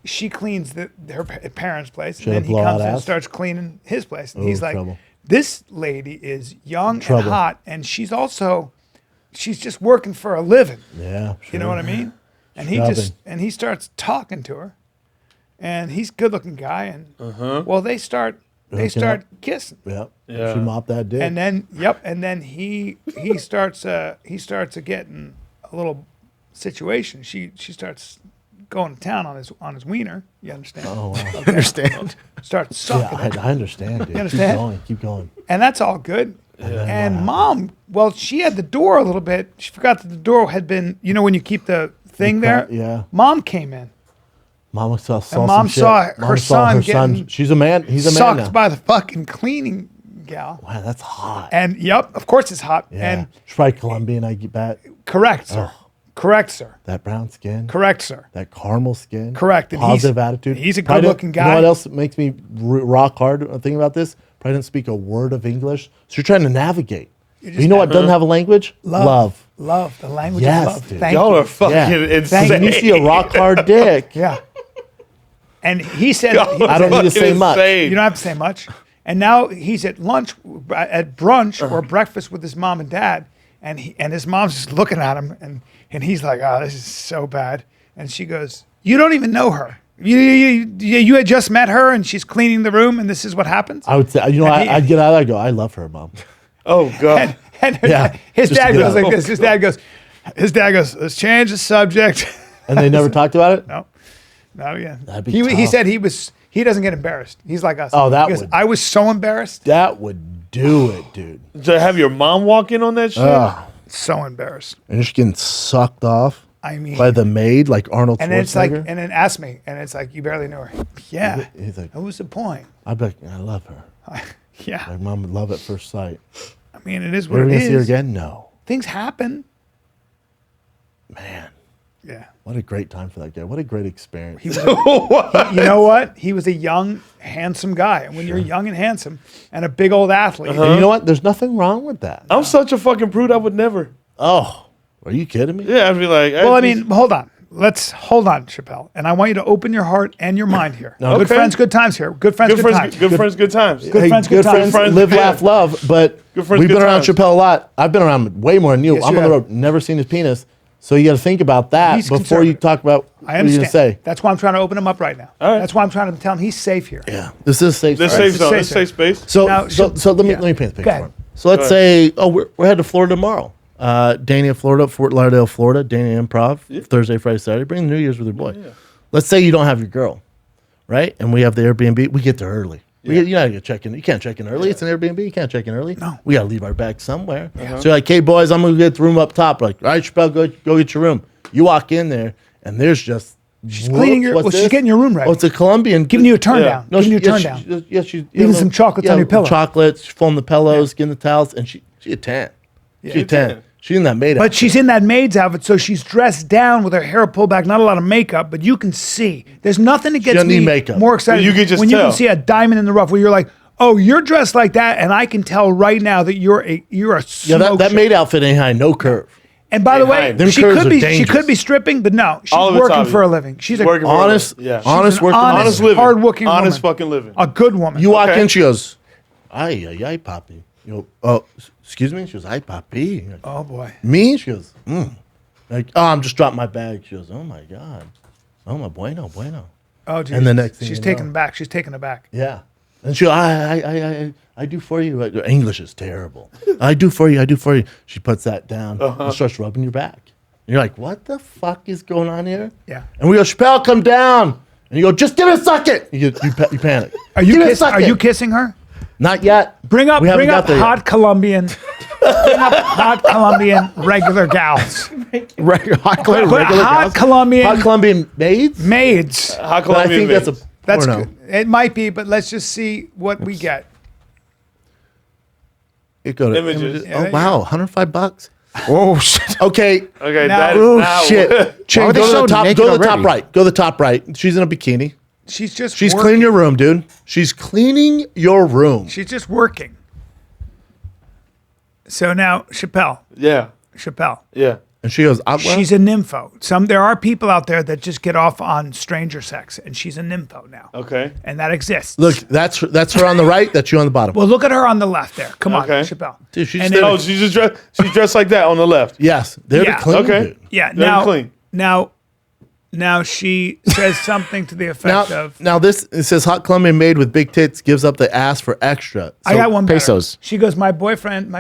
She cleans her parents' place, and then he comes and starts cleaning his place. And he's like, trouble. this lady is young Trouble. and hot, and she's just working for a living. Yeah, sure. You know what I mean? And he starts talking to her, and he's a good-looking guy, and well, they start kissing, Yep. Yeah. She mopped that dick. and then he starts getting a little situation. She starts going to town on his wiener. You understand? Oh, wow. Understand? Starts sucking it. I understand, dude. understand? Keep going. And that's all good. And mom, well, she had the door a little bit. She forgot that the door had been, when you keep the thing there. Yeah. Mom came in. Mom saw And mom some saw shit. her son getting She's a man. He's a man sucked now. by the fucking cleaning gal. Wow, that's hot. And yep, of course it's hot. Yeah. And She's probably Colombian, I bet. correct, sir. Correct, sir. That brown skin. Correct, sir. That caramel skin. Correct. And Positive attitude. He's a Probably good-looking You know guy. what else makes me rock hard thinking about this? Probably didn't speak a word of English. So you're trying to navigate. You know what doesn't have a language? Love. Love. The language Yes, of love. dude. Thank Y'all you. are fucking Yeah. insane. When you see a rock hard dick, Yeah. And he said, I don't need to say much. you don't have to say much. And now he's at lunch, at brunch or breakfast with his mom and dad, and his mom's just looking at him, and he's like, "Oh, this is so bad." And she goes, "You don't even know her. You had just met her, and she's cleaning the room, and this is what happens." I would say, And he- I'd get out of there and go, I love her, Mom. Oh God. And Yeah, his just dad to get goes out. like this. His dad goes, "Let's change the subject." And they never talked about it? No, not again. That'd be He tough. said he doesn't get embarrassed. He's like us. Oh, that He goes, would- I was so embarrassed. That would do it, dude. To have your mom walk in on that shit. So embarrassed. And you're just getting sucked off I mean, by the maid, like Arnold and it's like, Schwarzenegger. and then ask me, and it's like, you barely knew her. Yeah. He's like, That was the point. I'd be like, I love her. Yeah. Like, Mom would love at first sight. I mean, it is We're what it going to see her is. again? No. Things happen. Man, Yeah. what a great time for that guy. What a great experience. You know what? He was a young, handsome guy. And when you're young and handsome and a big old athlete, And you know what? There's nothing wrong with that. I'm such a fucking prude. I would never. Oh, are you kidding me? Yeah, I'd be like. well, I mean, hold on. Let's hold on, Shapel. And I want you to open your heart and your mind here. No. Good Okay. friends, good times here. Good friends, good good, friends, times. good friends, good times. Good friends, good times. friends, live, yeah. laugh, love. But Good friends, we've good been around times. Chappelle a lot. I've been around way more than you. Yes, I'm you on the have. road, never seen his penis. So you got to think about that He's before you conservative. talk about I what you're understand. going to say. That's why I'm trying to open him up right now. All right. That's why I'm trying to tell him he's safe here. Yeah, this is safe. This space. safe zone. safe This safe space. So, Now, so let me yeah. paint the Go picture ahead. for him. So let's say, we're headed to Florida tomorrow. Danny in Florida, Fort Lauderdale, Florida. Danny Improv, Thursday, Friday, Saturday. Bring New Year's with your boy. Let's say you don't have your girl, right? And we have the Airbnb. We get there early. You gotta check in. You can't check in early. It's an Airbnb. You can't check in early. No. We gotta leave our bags somewhere. So you're like, hey boys, I'm gonna get the room up top. We're like, all right, Chappelle, go get your room. You walk in there, and there's just She's cleaning your. Well, she's getting your room ready. Oh, it's a Colombian giving you a turn Yeah. down. Giving you a turn down. she's Leaving some chocolates on your pillow. Chocolates, folding the pillows, getting the towels, and she a 10. She a 10. She's in that maid But outfit. she's in that maid's outfit, so she's dressed down with her hair pulled back, not a lot of makeup, but you can see. There's nothing that gets doesn't me need makeup. more excited You can just when you tell. can see a diamond in the rough where you're like, oh, you're dressed like that, and I can tell right now that you're a Yeah, smoke that show. maid outfit ain't high, no curve. And by the way, Hey, them she curves could are be she dangerous. could be stripping, but no, she's All of it's working obvious. for a living. She's Working a for a Honest, living. Yeah. honest She's an working. honest, Honest living. hardworking Honest woman. fucking living. A good woman. You walk Okay. in, she goes, ay, papi. You go, oh, excuse me? She goes, ay, papi. You're like, Oh boy. me? She goes, Like, oh, I'm just dropping my bag. She goes, oh my God. Oh my bueno. Oh, geez. And the next thing she's you taken know- back. She's taken aback. Yeah. And she goes, I do for you. Her English is terrible. I do for you. She puts that down and starts rubbing your back. And you're like, what the fuck is going on here? Yeah. And we go, Chappelle, come down. And you go, just give it a second. You panic. Are you Give it a are second. you kissing her? Not yet. Bring up We haven't got there yet. hot Colombian. bring up hot Colombian regular gals. Hot Hot Colombian Hot Colombian maids. maids. Hot But I Colombian think that's maids. a That's porno. good. It might be, but let's just see what we get. It go to Images. images. Oh wow, $105. Oh shit. Okay. Okay, Now- that is Oh now. shit. Ching, Why are they go to so the top. naked Go to the top already? right. Go to the top right. She's in a bikini. She's just She's working. cleaning your room, dude. She's cleaning your room. She's just working. So now, Shapel. Yeah, yeah. And she goes, She's a nympho. There are people out there that just get off on stranger sex, and she's a nympho now, Okay. and that exists. look, that's her on the right. That's you on the bottom. well, look at her on the left there. Come on, Okay. Shapel. Dude, she's and there. then- Oh, she's just dressed. She's dressed like that on the left. Yes, they're Yeah. the clean. Okay. Dude. Yeah. Very Now, clean. now she says something to the effect of, Now this it says hot Colombian maid with big tits gives up the ass for extra. I got one better. pesos. She goes, my boyfriend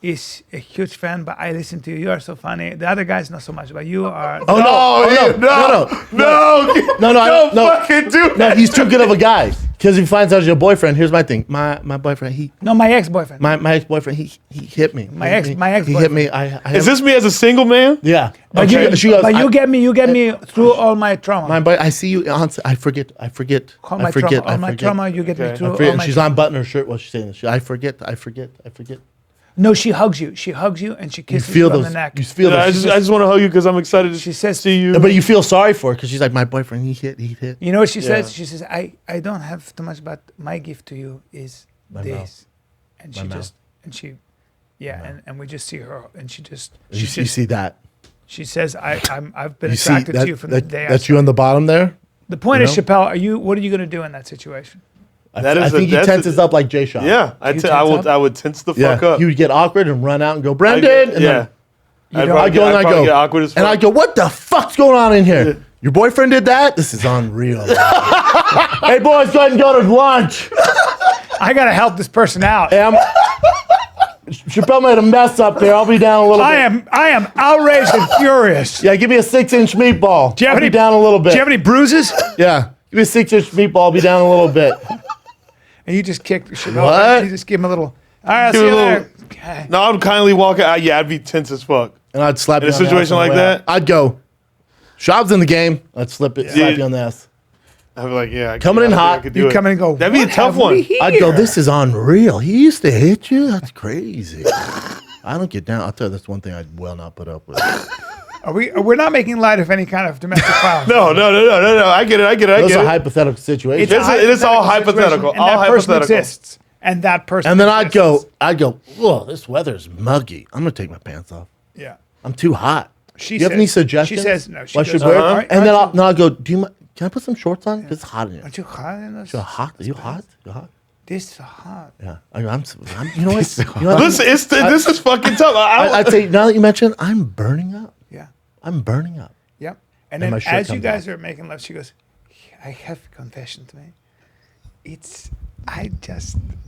is a huge fan, but I listen to you. You are so funny. The other guys not so much, but you are. Oh no! No! Don't fucking do No, that. he's too good of a guy. Because he finds out your boyfriend. Here's my thing. My boyfriend. No, my ex-boyfriend. My ex-boyfriend. He hit me. My ex-boyfriend. He hit me. I Is this me as a single man? Yeah. But, Okay. She goes, you get me through all my trauma. My boy, I see you on. I forget. all my I forget. trauma. All my trauma, you get me Okay. through I forget. all my She's unbuttoning her shirt while she's saying this. I forget. No, she hugs you. She hugs you and she You kisses feel you on those. the neck. You feel I those. just want to hug you because I'm excited to She says- see you. But you feel sorry for her because she's like, my boyfriend. He hit. You know what she Yeah. says? She says, I don't have too much, but my gift to you is My this. mouth. And My she mouth. just, and she, yeah, and we just see her, and she just, You see that? she says, I've been You see attracted that? to you from the day I That's saw you on the bottom there. The point is, know? Chappelle, what are you going to do in that situation? That is I a- think he that's a- tenses up like Jay Schaub. yeah, I tense would up? I would tense the Yeah. fuck up. He would get awkward and run out and go, I Brendan. get- And yeah. then I'd don't- I probably go and I probably go, get awkward as fuck. and I go, what the fuck's going on in here? Your boyfriend did that? This is unreal. Hey boys, go ahead and go to lunch. I got to help this person out. Hey, Chappelle made a mess up there. I'll be down a little bit. I am outraged and furious. Yeah, give me a 6-inch meatball. Do you have I'll be any- down a little bit. Do you have any bruises? Yeah, give me a 6-inch meatball. I'll be down a little bit. And you just kicked Chappelle. What? You just give him a little. All right, I'll Give see it you a little- later. Okay. No, I'd kindly walk out. Yeah, I'd be tense as fuck. And I'd slap In you a on the ass situation on the like way that? out. I'd go, Schaub's in the game. I'd slap you on the ass. I'd be like, yeah, Coming in hot. I could do You it. come in and go, That'd be a "What tough have one. we here?" I'd go, this is unreal. He used to hit you? That's crazy. I don't get down. I'll tell you, that's one thing I will not put up with. We're not making light of any kind of domestic violence. No. I get it. Those are hypothetical situations. It is all hypothetical. And All that person hypothetical. exists. And that person And then exists. I'd go, whoa, this weather's muggy. I'm going to take my pants off. Yeah. I'm too hot. She Do you have says- any suggestions? she says no, she What I goes, should wear? uh-huh. And then I'll go, can I put some shorts on? 'Cause it's hot in here. Aren't you hot in this? You're hot? Are you hot? You hot? This is hot. Yeah. You know what? You know what? Listen, this is fucking tough. I'd say, now that you mention, I'm burning up. Yeah. I'm burning up. Yep. And And then my shirt as you comes guys off. are making love, she goes, I have a confession to make.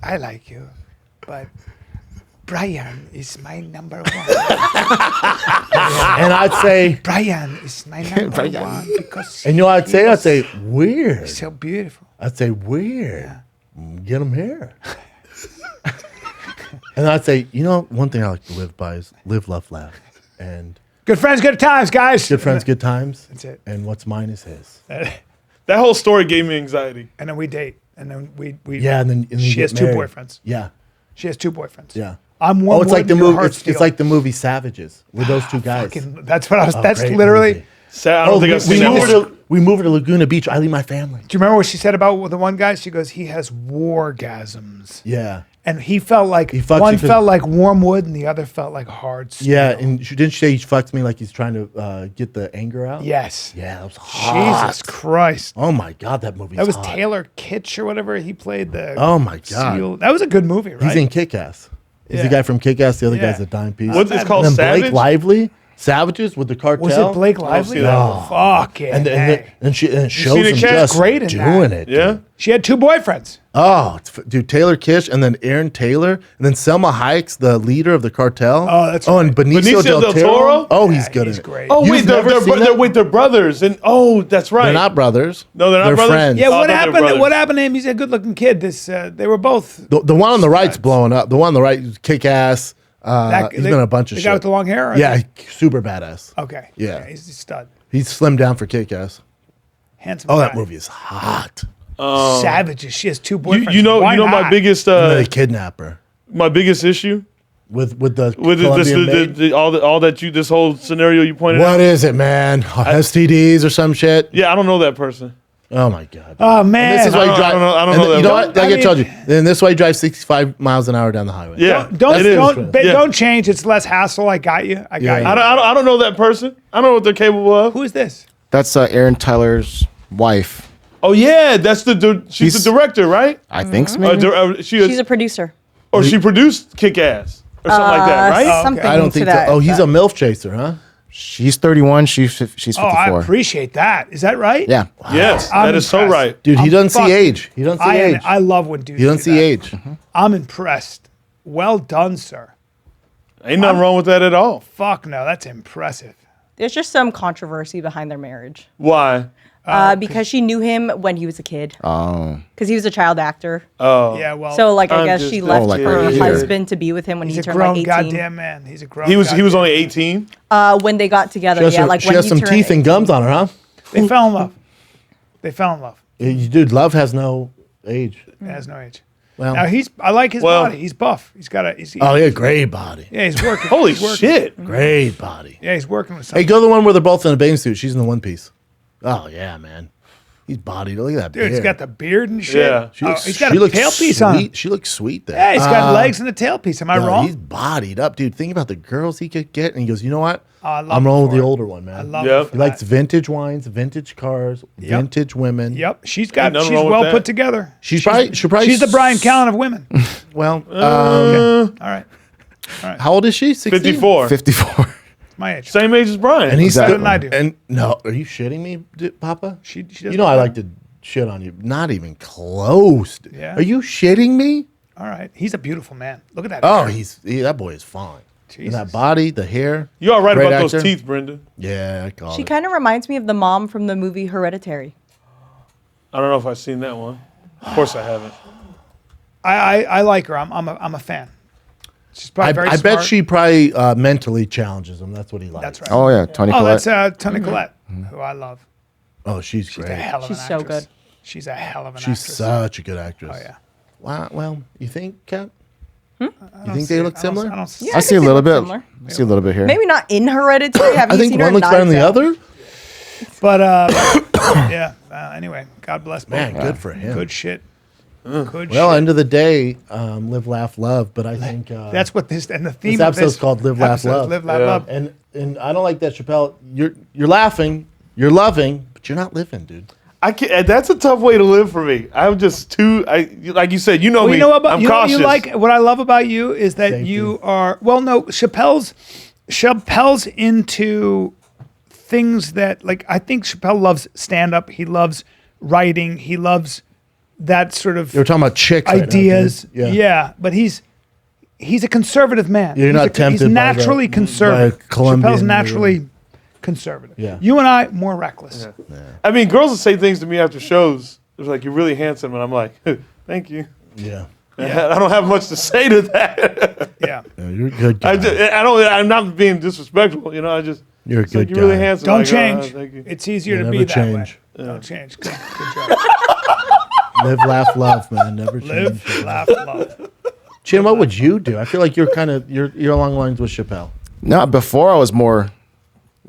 I like you, but Bryan is my number one. And I'd say, Brian is my number one because and you know what I'd say? I'd say, he's weird. so beautiful. I'd say, weird. Get him here. And I'd say, one thing I like to live by is live, love, laugh. And Good friends, good times, guys. good friends, good times. That's it. And what's mine is his. That whole story gave me anxiety. And then we date. And then we Yeah, and then you she get has two married. boyfriends. Yeah, She has two boyfriends. yeah. I'm one. Oh, it's like the your movie. heart's It's steel. like the movie Savages with those two guys. Fucking- that's what I was. Oh, That's great literally. movie. Sad. I don't think I've we seen moved that. to we moved to Laguna Beach. I leave my family. Do you remember what she said about the one guy? She goes, he has wargasms. Yeah, And he felt like fucks one you 'cause- felt like warm wood and the other felt like hard steel. yeah. And didn't she say he fucks me like he's trying to get the anger out? Yes. Yeah, that was hot. Jesus Christ. Oh my god, that movie. That was hot. Taylor Kitsch or whatever. He played the Oh my god, seal. That was a good movie, right? he's in Kick-Ass. He's Yeah. the guy from Kick-Ass. The other Yeah. guy's a dime piece. What's it called? And then Blake Savage? Lively, Savages with the cartel. was it Blake see Lively? that. Oh, fuck it. And it shows seen it, him Kat? just Great in doing that. it. Yeah. dude. She had two boyfriends. Oh, dude, Taylor Kitsch and then Aaron Taylor and then Selma Hayek's the leader of the cartel. Oh, that's and Benicio, del Toro. Oh, he's good. He's in it. great. Oh, You've wait, never seen that? they're brothers. And that's right. They're not brothers. No, they're not brothers? friends. Yeah, Oh, I what thought they were happened? brothers. What happened to him? He's a good-looking kid. They were both. The one on the right's blowing up. The one on the right is Kick-Ass. He's been in a bunch of the shit. guy with the long hair? Or Yeah, super badass. Okay. Yeah. He's a stud. He's slimmed down for Kick-Ass. Handsome Oh, guy. that movie is hot. Savage as she has two boyfriends. You know Why my not? biggest They kidnap her my biggest issue with the with Colombian maid. this whole scenario you pointed What out. is it, man? STDs or some shit? Yeah, I don't know that person. Oh my god. Oh, man. And this is why you drive. I don't and know that You know one. what? Like I I told you. mean- And this is why you drive 65 miles an hour down the highway. Yeah, Don't it is. Yeah. don't change. It's less hassle. I got you. I got Yeah. you. I don't know that person. I don't know what they're capable of. Who is this? That's Aaron Tyler's wife. Oh yeah, that's she's He's- the director, right? I think so. Maybe? She's a producer. Or she produced Kick-Ass or something like that, right? Something I don't to think that. so. Oh, he's a MILF chaser, huh? She's 31. She's 54. Oh, I appreciate that. Is that right? Yeah. Yes, I'm that is so impressed. right. Dude, he I'm doesn't see fucking- age. He doesn't see age. I love when dudes He doesn't do see that. age. I'm impressed. Well done, sir. Ain't nothing wrong with that at all. Fuck no, that's impressive. There's just some controversy behind their marriage. Why? Because she knew him when he was a kid. Oh. Because he was a child actor. Oh, Yeah, well, So, like, I I'm guess just she a left like her right here. husband to be with him when he's he a turned grown like 18. goddamn man. He's a grown. he was goddamn- only 18. When they got together, She has yeah, some, like she when has he some turned teeth and 18. gums on her, huh? They fell in love. They fell in love. Dude, love has no age. It has no age. Well, Now I like his Well- body. He's buff. He's got a. oh yeah, great body. Yeah, he's working. Holy He's working. shit! Great body. Yeah, he's working with Hey, something. go to the one where they're both in a bathing suit. She's in the one piece. Oh yeah, man. He's bodied. Look at that Dude, he's beard. got the beard and shit. Yeah. She looks, he's got she a looks tailpiece sweet. on. She looks sweet there. Yeah, he's got legs and a tailpiece. Am I No, wrong? he's bodied up, dude. Think about the girls he could get, and he goes, "You know what? I love I'm him rolling with for the it. older one, man. I love Yep. him for He likes that. vintage wines, vintage cars, vintage women. Yep, she's Ain't nothing she's wrong with well that. put together. She's probably She's the Bryan Callen of women. Well, All right, how old is she? 16? 54. 54. my age. Same age as Brian. And he's Better still, than I do. And no, are you shitting me, Papa? She does You know I like to shit on you. Not even close. Yeah. Are you shitting me? All right, he's a beautiful man. Look at that. Oh, hair. that boy is fine. And Jesus. that body, the hair. You all right Great about actor. those teeth, Brenda? Yeah, I call She it. kind of reminds me of the mom from the movie Hereditary. I don't know if I've seen that one. Of course I haven't. I like her. I'm a fan. She's probably very I smart. bet she probably mentally challenges him. That's what he likes. That's right. Oh, yeah. Tony Oh, Collette. that's Tony Collette, who I love. Oh, she's She's a great. hell of She's an so actress. good. She's a hell of an She's actress. such a good actress. Oh yeah. Wow. Well, you think, Cap? I You don't think see they it. look I don't- similar? I don't see Yeah, it. I see a they little look bit. similar. I see a little bit here. Maybe not in Hereditary. Have I you think seen her one in looks better than the Knives Out? other. But yeah. Anyway, God bless. Man, both. good for him. Good shit. Good Well, shit. end of the day, live, laugh, love. But I think That's what this and the theme this of episode's this called Live, Laugh, episode is Love. Live, laugh, Yeah. love. and I don't like that, Chappelle. You're laughing, you're loving, but you're not living, dude. I can't, that's a tough way to live for me. I'm just too. Like you said, you know Well, me. you know what about I'm you, know what cautious. you like what I love about you is that Safety. you are well no Chappelle's into things that like I think Chappelle loves stand up, he loves writing, he loves that sort of You're talking about chicks right now, ideas. dude. yeah, but he's a conservative man. You're He's not he's tempted by naturally the- conservative. by Colombian, Chappelle's naturally conservative. Yeah. You and I more reckless. I mean, girls will say things to me after shows. It's like, you're really handsome, and I'm like, thank you. Yeah. I don't have much to say to that. Yeah. Yeah, you're a good guy. I'm not being disrespectful. You know, I just. You're a It's like, good you're really guy. handsome. Don't Like, change. thank you. It's easier You to be never that change. way. Don't change. Good job. Live, laugh, love, man. Never change. Live, laugh, love. Chin, what would you do? I feel like you're along the lines with Chappelle. No, before I was more,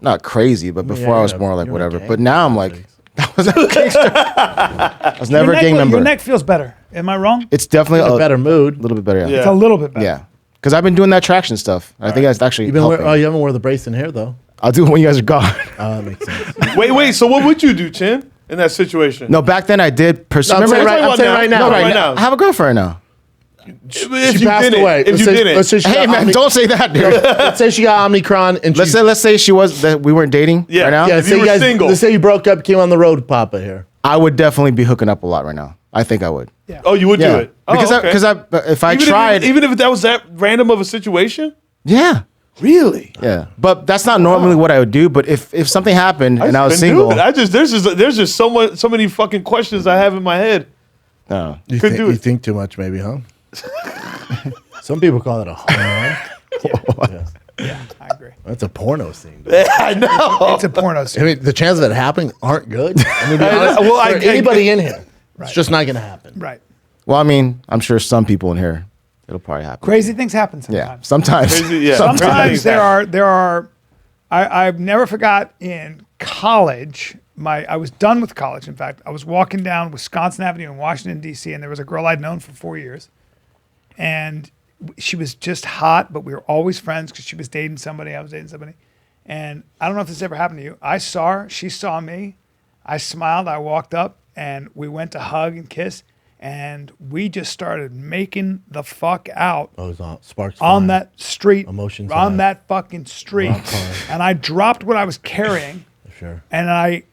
not crazy, but before I was you're more like a whatever. gang But now I'm like, I was a gangster. I was never a gang member. Your neck feels better. Am I wrong? It's definitely A better mood. little bit better. Yeah. Yeah. It's a little bit better. Yeah. Because I've been doing that traction stuff. I think that's actually You've been helping. you haven't worn the brace in hair though. I'll do it when you guys are gone. Oh, that makes sense. Wait. So what would you do, Chin, in that situation? No, back then I did pursue. No, I'm saying I'm saying right now. No, Right right now. now. I have a girlfriend now. If She you passed didn't, away. if you didn't, Let's say she Hey got man, don't say that, dude. Let's say she got Omicron and let's say she was that we weren't dating Yeah. right now. yeah, if say you were guys, single. Let's say you broke up, came on the road, Papa here. I would definitely be hooking up a lot right now. I think I would. oh, you would Yeah. do it. Oh, Because okay. if I even tried, even if that was that random of a situation. yeah. Really? Yeah, but that's not normally what I would do. But if something happened and I was couldn't do single, it. There's just so many fucking questions I have in my head. no. You Could think, do it. You think too much, maybe, huh? Some people call it a home run. Yeah, I agree. That's a porno scene. Dude. I know. It's a porno I scene. mean, the chances of it happening aren't good. I mean, Well, I- anybody in here, it's just not going to happen. Right. Well, I mean, I'm sure some people in here, it'll probably happen. Crazy things happen Yeah, sometimes. sometimes. Crazy, yeah. Sometimes Sometimes there are. I've never forgot in college. I was done with college. In fact, I was walking down Wisconsin Avenue in Washington D.C. and there was a girl I'd known for 4 years, and she was just hot. But we were always friends because she was dating somebody. I was dating somebody, and I don't know if this ever happened to you. I saw her. She saw me. I smiled. I walked up, and we went to hug and kiss, and we just started making the fuck out. Oh, it's on sparks On flying. that street, Emotions on high. that fucking street, and I dropped what I was carrying, Sure. and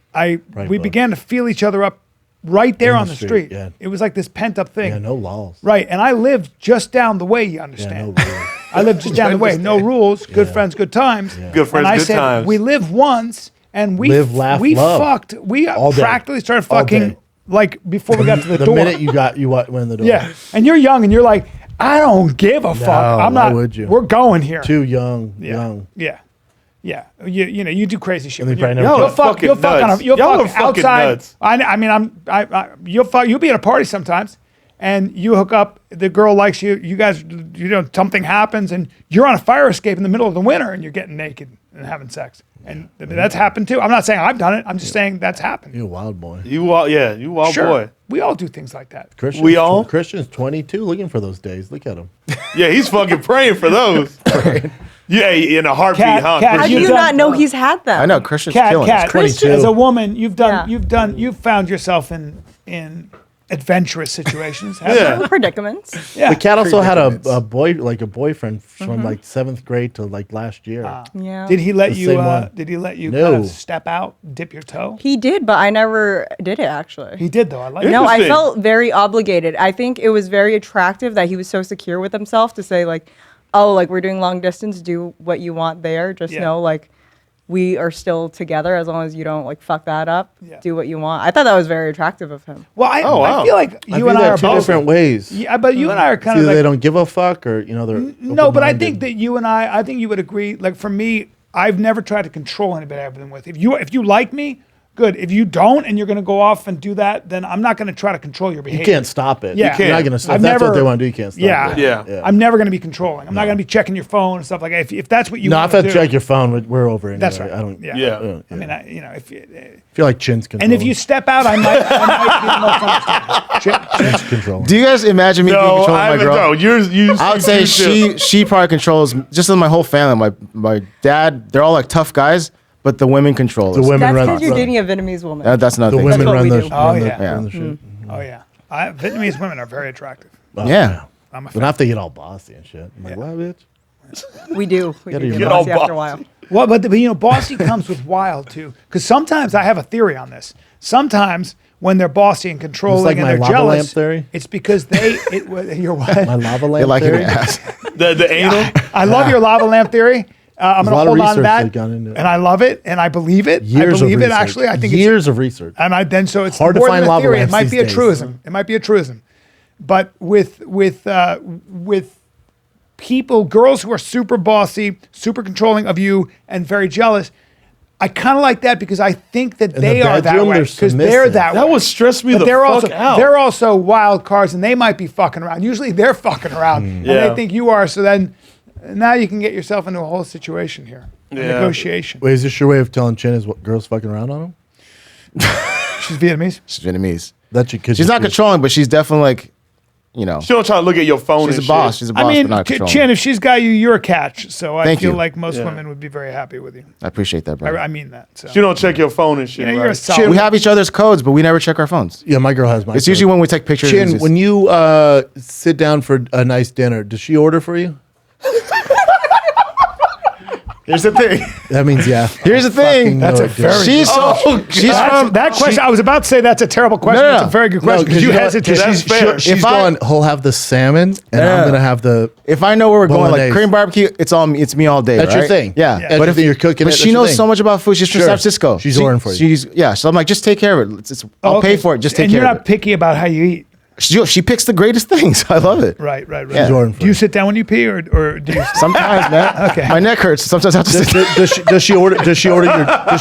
we bud. began to feel each other up right there In on the the street, street. yeah. It was like this pent up thing, Yeah, no laws. right? And I lived just down the way. You Yeah, understand? no rules. I lived just down the way. No rules. Good friends, good times. Good friends, and I good said, times. we live once, and we Live, laugh, we love. fucked. We All day. practically started All fucking day. like before we got to the The door. minute you went in the door. Yeah, and you're young, and you're like, I don't give a fuck. I'm why not. would you? We're going here. Too young. Yeah. Young. Yeah. Yeah. You know, you do crazy shit. And they when probably you- never You'll touch- fuck. You'll Fucking fuck on nuts. a. You'll Y'all are fuck fucking outside. nuts. I mean, you'll be at a party sometimes, and you hook up. The girl likes you. You guys, something happens, and you're on a fire escape in the middle of the winter, and you're getting naked and having sex, and that's happened too. I'm not saying I've done it. I'm just saying that's happened. You a wild boy. You wild Sure. boy. We all do things like that. Christian's We all? Christian's 22 looking for those days. Look at him. Yeah, he's fucking praying for those. Yeah, in a heartbeat, Cat- huh? cat, How do You've you done- not know he's had them? I know Christian's Cat, killing cat. it. 22. As a woman, you've Yeah. found yourself in adventurous situations. haven't Yeah. you? Predicaments. Yeah. The cat also had Predicaments. a boyfriend from like 7th grade to like last year. Yeah. Did he let The you? same one. Did he let you No. kind of step out, dip your toe? He did, but I never did it actually. He did though. I like. No, I Interesting. felt very obligated. I think it was very attractive that he was so secure with himself to say like, "Oh, like we're doing long distance. Do what you want there. Just Yeah. know like we are still together as long as you don't like fuck that up. Yeah. Do what you want." I thought that was very attractive of him. Well, I wow. feel like I you view and I that are two both different ways. Yeah, but you and I are kind Either of like they don't give a fuck or they're no. But I open-minded. think that you and I think you would agree. Like for me, I've never tried to control anybody I've been with. If you like me, good. If you don't, and you're going to go off and do that, then I'm not going to try to control your behavior. you can't stop it. Yeah. You're You not can't. going to stop. I've If that's what never- they want to do. You can't stop Yeah. it. Yeah. I'm never going to be controlling. I'm not going to be checking your phone and stuff like that. If that's what you No, want if I to do, check your phone, we're over anyway. that's right. I don't. Yeah. Yeah. I mean, if you, I feel like Chin's controlling. and if you step out, I might be the most understanding. Chin's controlling. Do you guys imagine me being No, controlling I my girl? no. You. I would say she probably controls just my whole family. My dad, they're all like tough guys, but the women control us. The women That's run. because you're dating a Vietnamese woman. That's another The thing. women what run we the. do. Oh, run the- yeah. run the shit. Oh yeah, Vietnamese women are very attractive. Yeah. I'm a But not if they get all bossy and shit. I'm like, what, bitch? We do. We Gotta do get get all bossy after a while. bossy. Well, but bossy comes with wild too. Because sometimes I have a theory on this. Sometimes when they're bossy and controlling like and my they're lava jealous, lamp theory? it's because you're what? My lava They lamp like theory. your ass. the anal. I love your lava lamp theory. I'm There's a going to lot of hold on to research that, that's gone into it. and I love it, and I believe it. Years I believe of it. research. Actually, I think years of research. And I then so it's Hard to more find than a lava theory. It lamps might these be a days. truism. It might be a truism. But with people, girls who are super bossy, super controlling of you, and very jealous, I kind of like that because I think that In they the are that bedroom, way they're because they're submissive. that way. That would stress me But the they're fuck also out. they're also wild cards, and they might be fucking around. Usually, they're fucking around, and Yeah. they think you are. So then, now you can get yourself into a whole situation here, a Yeah. negotiation. Wait, is this your way of telling Chin is what girls fucking around on him? She's Vietnamese. She's Vietnamese. That's your kid. She's not controlling, but she's definitely like, you know, She don't try to look at your phone. she's and a boss. shit. She's a boss, I mean, but not controlling. Chin, if she's got you, you're a catch. So I Thank feel you. like most Yeah. women would be very happy with you. I appreciate that, bro. I mean that. So. She don't check your phone and shit. You know, you're a right? solid. We have each other's codes, but we never check our phones. Yeah, my girl has my. It's usually when we take pictures. Chin, it's just- when you sit down for a nice dinner, does she order for you? Here's the thing. That means yeah. Here's the thing. Fucking That's no, a dude. very She's she's That's- from that question. I was about to say that's a terrible question. No, no, That's no. a very good No, question because you know- hesitate. that's fair. She's If I- going. He'll have the salmon, and Yeah. I'm gonna have the. If I know where we're going, like Bolognese. Korean barbecue, it's me all day. That's your right? thing. Yeah. That's But your if thing. You're cooking but it, she that's your knows thing. so much about food. She's from Sure. San Francisco. She's ordering for you. So I'm like, just take care of it. I'll Okay. pay for it. Just take and care you're of not it. picky about how you eat She picks the greatest things. I love it. Right. Yeah. Jordan Do you sit down when you pee, or do you? Sometimes, man. Okay. My neck hurts. Sometimes I have to sit. does she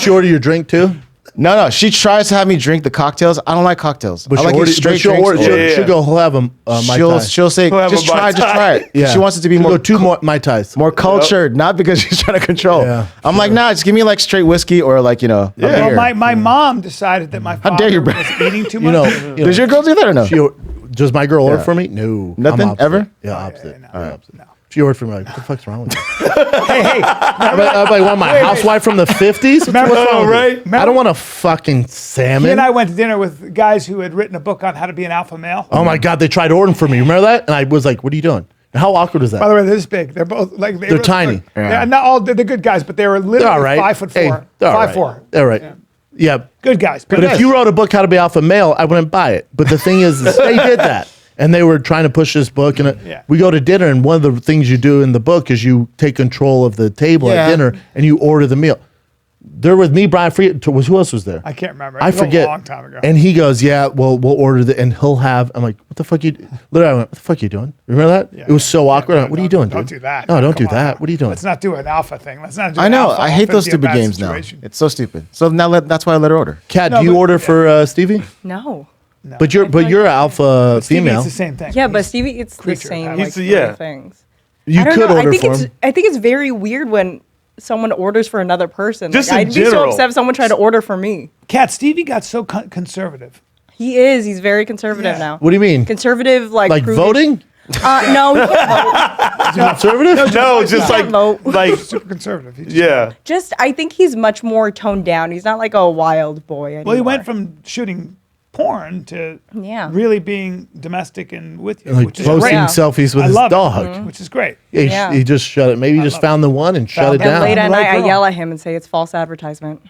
order your drink too? No. She tries to have me drink the cocktails. I don't like cocktails. I like it straight she'll drinks. she'll go, he'll have a Mai Tai. She'll say, He'll have just a Mai try it. Yeah. She wants it to be She'll more go two more Mai Tais. more cultured, not because she's trying to control. Yeah, I'm like, nah, just give me like straight whiskey or like, a Well, beer. my mom decided that my How father dare you, bro. was eating too much. You know, Does your girl do that or no? Does my girl order Yeah. for me? No. Nothing? I'm opposite. Ever? Yeah, opposite. no. Yeah, opposite. She ordered for me, like, what the fuck's wrong with you? hey, I'm like, what, my housewife from the 50s? Remember- What's wrong with right? you? I don't want a fucking salmon. he and I went to dinner with guys who had written a book on how to be an alpha male. Oh my God, they tried ordering for me. Remember that? And I was like, what are you doing? And how awkward is that? By the way, they're this big. They're both like They're tiny. They're not all. They're good guys, but they were They're literally all right. 5'4". Hey, they're all 5'4". right. They're right. Yeah. Good guys. But if you wrote a book, How to Be Alpha Male, I wouldn't buy it. But the thing is they did that. And they were trying to push this book. And Yeah. we go to dinner, and one of the things you do in the book is you take control of the table Yeah. at dinner, and you order the meal. They're with me, Brian. Who else was there? I can't remember. It I was forget. a long time ago. And he goes, yeah, well, we'll order the, and he'll have, I'm like, what the fuck you, literally, I went, what the fuck you doing? Remember that? Yeah. It was so awkward. I went, what are you doing, Don't dude? do that. No, don't Come do on that. now. What are you doing? Let's not do an alpha thing. Let's not do. I an know. alpha I hate alpha those be a stupid bad games situation. now. It's so stupid. So now that's why I let her order. Kat, No, do you but- order yeah. for Stevie? No. But you're alpha Stevie, female. it's the same thing. Yeah, but He's- Stevie eats the creature same of like habit. three Yeah. things. You I don't could know. order I think for it's him. I think it's very weird when someone orders for another person. Just Like, in I'd be so general. upset if someone tried to order for me. Cat Stevie got so conservative. He is. He's very conservative Yeah. now. What do you mean? Conservative, like Like prudish- voting? No, he can't vote. Is he conservative? No, just He like can't vote. like Super conservative. He just- yeah. Just, I think he's much more toned down. He's not like a wild boy anymore. Well, he went from shooting porn to Yeah. really being domestic and with you, Like which is posting great. Yeah. selfies with I his love dog. it, which is great. Yeah, Yeah. he just shut it. Maybe he just love found the one and shut Found it the- And down. late at Right night, I girl. yell at him and say it's false advertisement.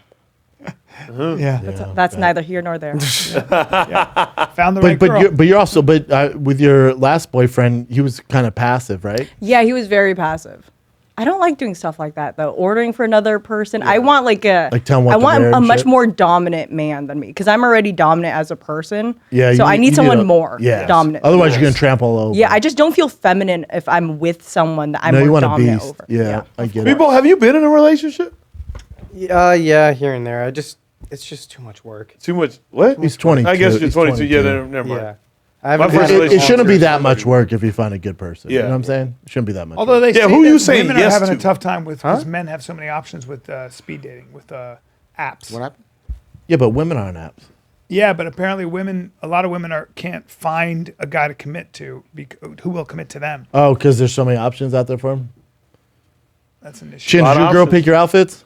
Yeah, That's neither here nor there. found the right But girl. you're also with your last boyfriend, he was kind of passive, right? Yeah, he was very passive. I don't like doing stuff like that though. Ordering for another person. I want like tell him what I to want wear a and much shit. more dominant man than me because I'm already dominant as a person. Yeah. So I need someone a- more yes. dominant. Otherwise, you're gonna trample all over. Yeah, I just don't feel feminine if I'm with someone that I'm no, you more want a dominant beast. over. Yeah, I get it. People, have you been in a relationship? Yeah, here and there. It's just too much work. Too much. What? He's 22. I guess you're He's 22. Yeah, 22. never mind. Yeah. I haven't My had first a It relationship- shouldn't be long-term that much somebody. work if you find a good person. You Yeah. know what I'm saying? It shouldn't be that much. Although they Yeah, say who that you saying women are yes having a to? tough time with because men have so many options with speed dating with apps. What happened? Yeah, but women aren't apps. Yeah, but apparently a lot of women can't find a guy to commit to who will commit to them. Oh, because there's so many options out there for them. That's an issue. Chin, Lot did of your girl options. pick your outfits?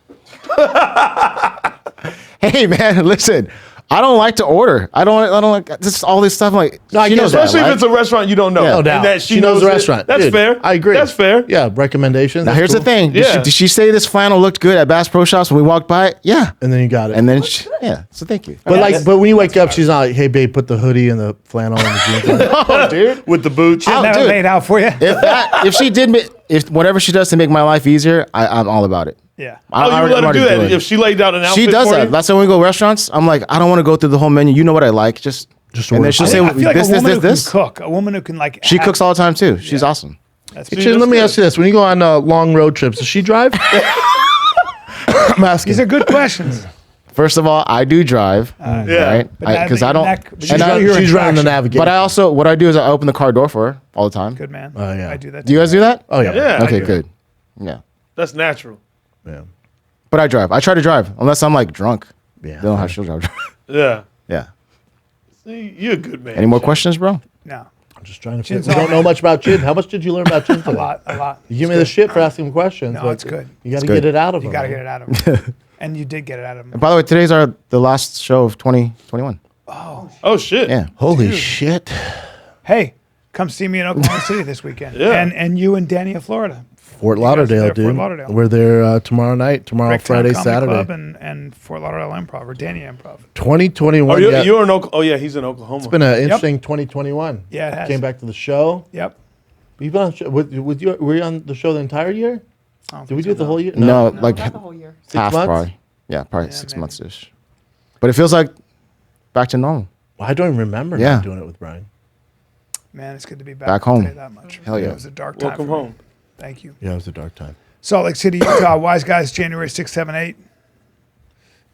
Hey man, listen. I don't like to order. I don't like just all this stuff. I'm like, No, I she get knows it. that, Especially if right? it's a restaurant you don't know. Yeah. No And doubt. that She knows the it. restaurant. That's Dude, fair. I agree. That's fair. Yeah, recommendations. Now that's here's cool. the thing. Yeah. Did she say this flannel looked good at Bass Pro Shops when we walked by it? Yeah. And then you got it. And then yeah. So thank you. but when you wake up, she's not like, "Hey, babe, put the hoodie and the flannel and the jeans on." Oh, dude. With the boots. Oh, That dude. laid out for you. If she did, if whatever she does to make my life easier, I'm all about it. Yeah. Oh, you would let her do that if she laid out an outfit She does for that. you? That's why when we go to restaurants, I'm like, I don't want to go through the whole menu. You know what I like. Just and order then she'll it. say I feel like this, a this, woman this, who can this. cook, a woman who can like. She have- cooks all the time too. She's awesome. That's See, Chin, let me ask you this: when you go on long road trips, does she drive? I'm asking. These are good questions. First of all, I do drive, Yeah. right? But that- Because but I your don't. neck- but she's you know running, you're she's in running the traction. navigation. But I also, what I do is I open the car door for her all the time. Good man. Oh, yeah. I do that. Do you guys do that? Oh yeah. Yeah. Okay, I do. good. Yeah. That's natural. Yeah. But I drive. I try to drive unless I'm like drunk. Yeah. They don't have she'll drive. Yeah. Yeah. See, you're a good man. Any more Shaq. questions, bro? No, I'm just trying to. Chin's We all don't know much about Chin. How much did you learn about Chin today? a lot. You give me the shit for asking him questions. No, but it's good. You got to It's good. get it out of him. You got to get it out of him. And you did get it out of him. And by the way, today's the last show of 2021. Oh, shit. Yeah. Holy shit! Hey, come see me in Oklahoma City this weekend. Yeah. And you and Danny of Florida. Fort guys are Lauderdale, there, dude. Fort Lauderdale. We're there tomorrow night. Tomorrow, Bricktown Friday, Comedy Saturday. Club and Fort Lauderdale Improv or Danny Improv. 2021. Oh, you're, yeah. you're in Oklahoma. Oh, yeah, he's in Oklahoma. It's been an interesting 2021. Yeah, it has. Came back to the show. Yep. You've been on show, with you. Were you on the show the entire year? I don't Did we think do it so, the whole year? No, like Not the whole year. half months? probably. Yeah, probably Yeah, 6 maybe. months ish. But it feels like back to normal. I don't even remember Yeah. not doing it with Brian. Man, it's good to be back. Back I'll home. tell you that much. Hell yeah. It was a dark time. Welcome for me. home. Thank you. Yeah, it was a dark time. Salt Lake City, Utah, Wise Guys, January 6, 7, 8.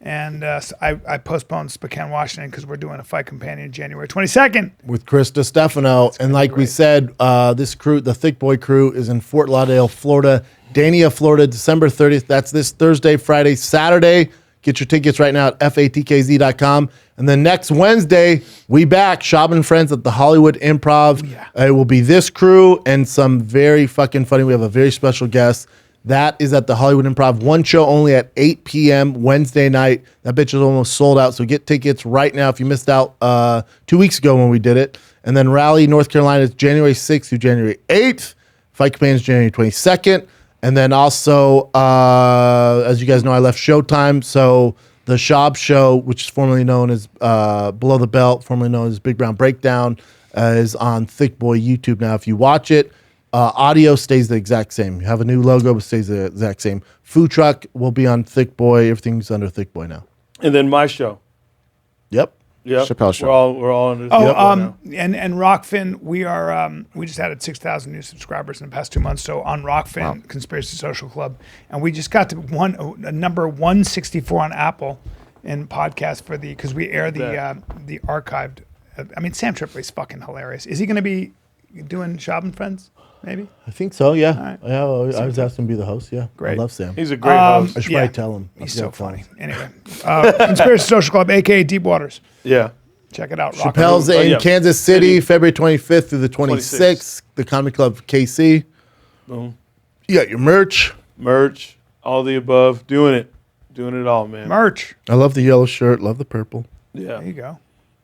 And I postponed Spokane, Washington, because we're doing a fight companion January 22nd. With Chris DiStefano. And like we great. said, this crew, the Thick Boy crew, is in Fort Lauderdale, Florida. Dania, Florida, December 30th. That's this Thursday, Friday, Saturday. Get your tickets right now at fatkz.com. And then next Wednesday, we back, Schaub and Friends at the Hollywood Improv. It will be this crew and some very fucking funny. We have a very special guest. That is at the Hollywood Improv. One show only at 8 p.m. Wednesday night. That bitch is almost sold out. So get tickets right now if you missed out 2 weeks ago when we did it. And then Raleigh, North Carolina is January 6th through January 8th. Fight Command is January 22nd. And then also, as you guys know, I left Showtime. So the Schaub show, which is formerly known as Below the Belt, formerly known as Big Brown Breakdown, is on Thick Boy YouTube now. If you watch it, audio stays the exact same. You have a new logo, but stays the exact same. Food truck will be on Thick Boy. Everything's under Thick Boy now. And then my show. Yep. Yep. Chappelle show. We're all under. Oh, Yep, right now. and Rockfin, we are we just added 6,000 new subscribers in the past 2 months. So on Rockfin, Conspiracy Social Club, and we just got to number 164 on Apple in podcast for because we air the archived. I mean, Sam Tripoli's fucking hilarious. Is he going to be doing Schaub and Friends? Maybe. I think so, yeah. right. Yeah, I was asked him to be the host, yeah. Great. I love Sam. He's a great host. I should yeah. probably tell him. He's Yeah, so tell funny. him. Anyway, Conspiracy Social Club, a.k.a. Deep Waters. Yeah. Check it out. Chappelle's Rockfin. in yeah. Kansas City, City. February 25th through the 26th. The Comedy Club KC. Boom. You got your merch. Merch, all the above. Doing it all, man. Merch. I love the yellow shirt. Love the purple. Yeah. There you go.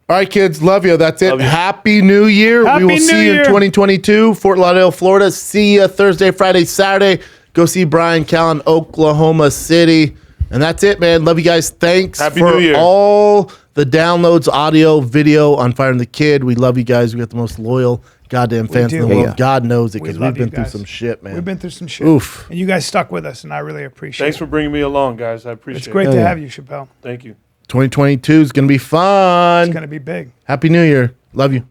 All right, kids. Love you. That's it. Love you. Happy New Year. Happy we will New see you in Year. 2022. Fort Lauderdale, Florida. See you Thursday, Friday, Saturday. Go see Bryan Callen, Oklahoma City. And that's it, man. Love you guys. Thanks Happy for New Year. all the downloads, audio, video on Fire and the Kid. We love you guys. We got the most loyal goddamn fans in do. the world. Yeah. God knows it We because love we've been you through guys. some shit, man. We've been through some shit. Oof. And you guys stuck with us, and I really appreciate Thanks it. for bringing me along, guys. I appreciate It's great it. to yeah. have you, Chappelle. Thank you. 2022 is going to be fun. It's going to be big. Happy New Year. Love you.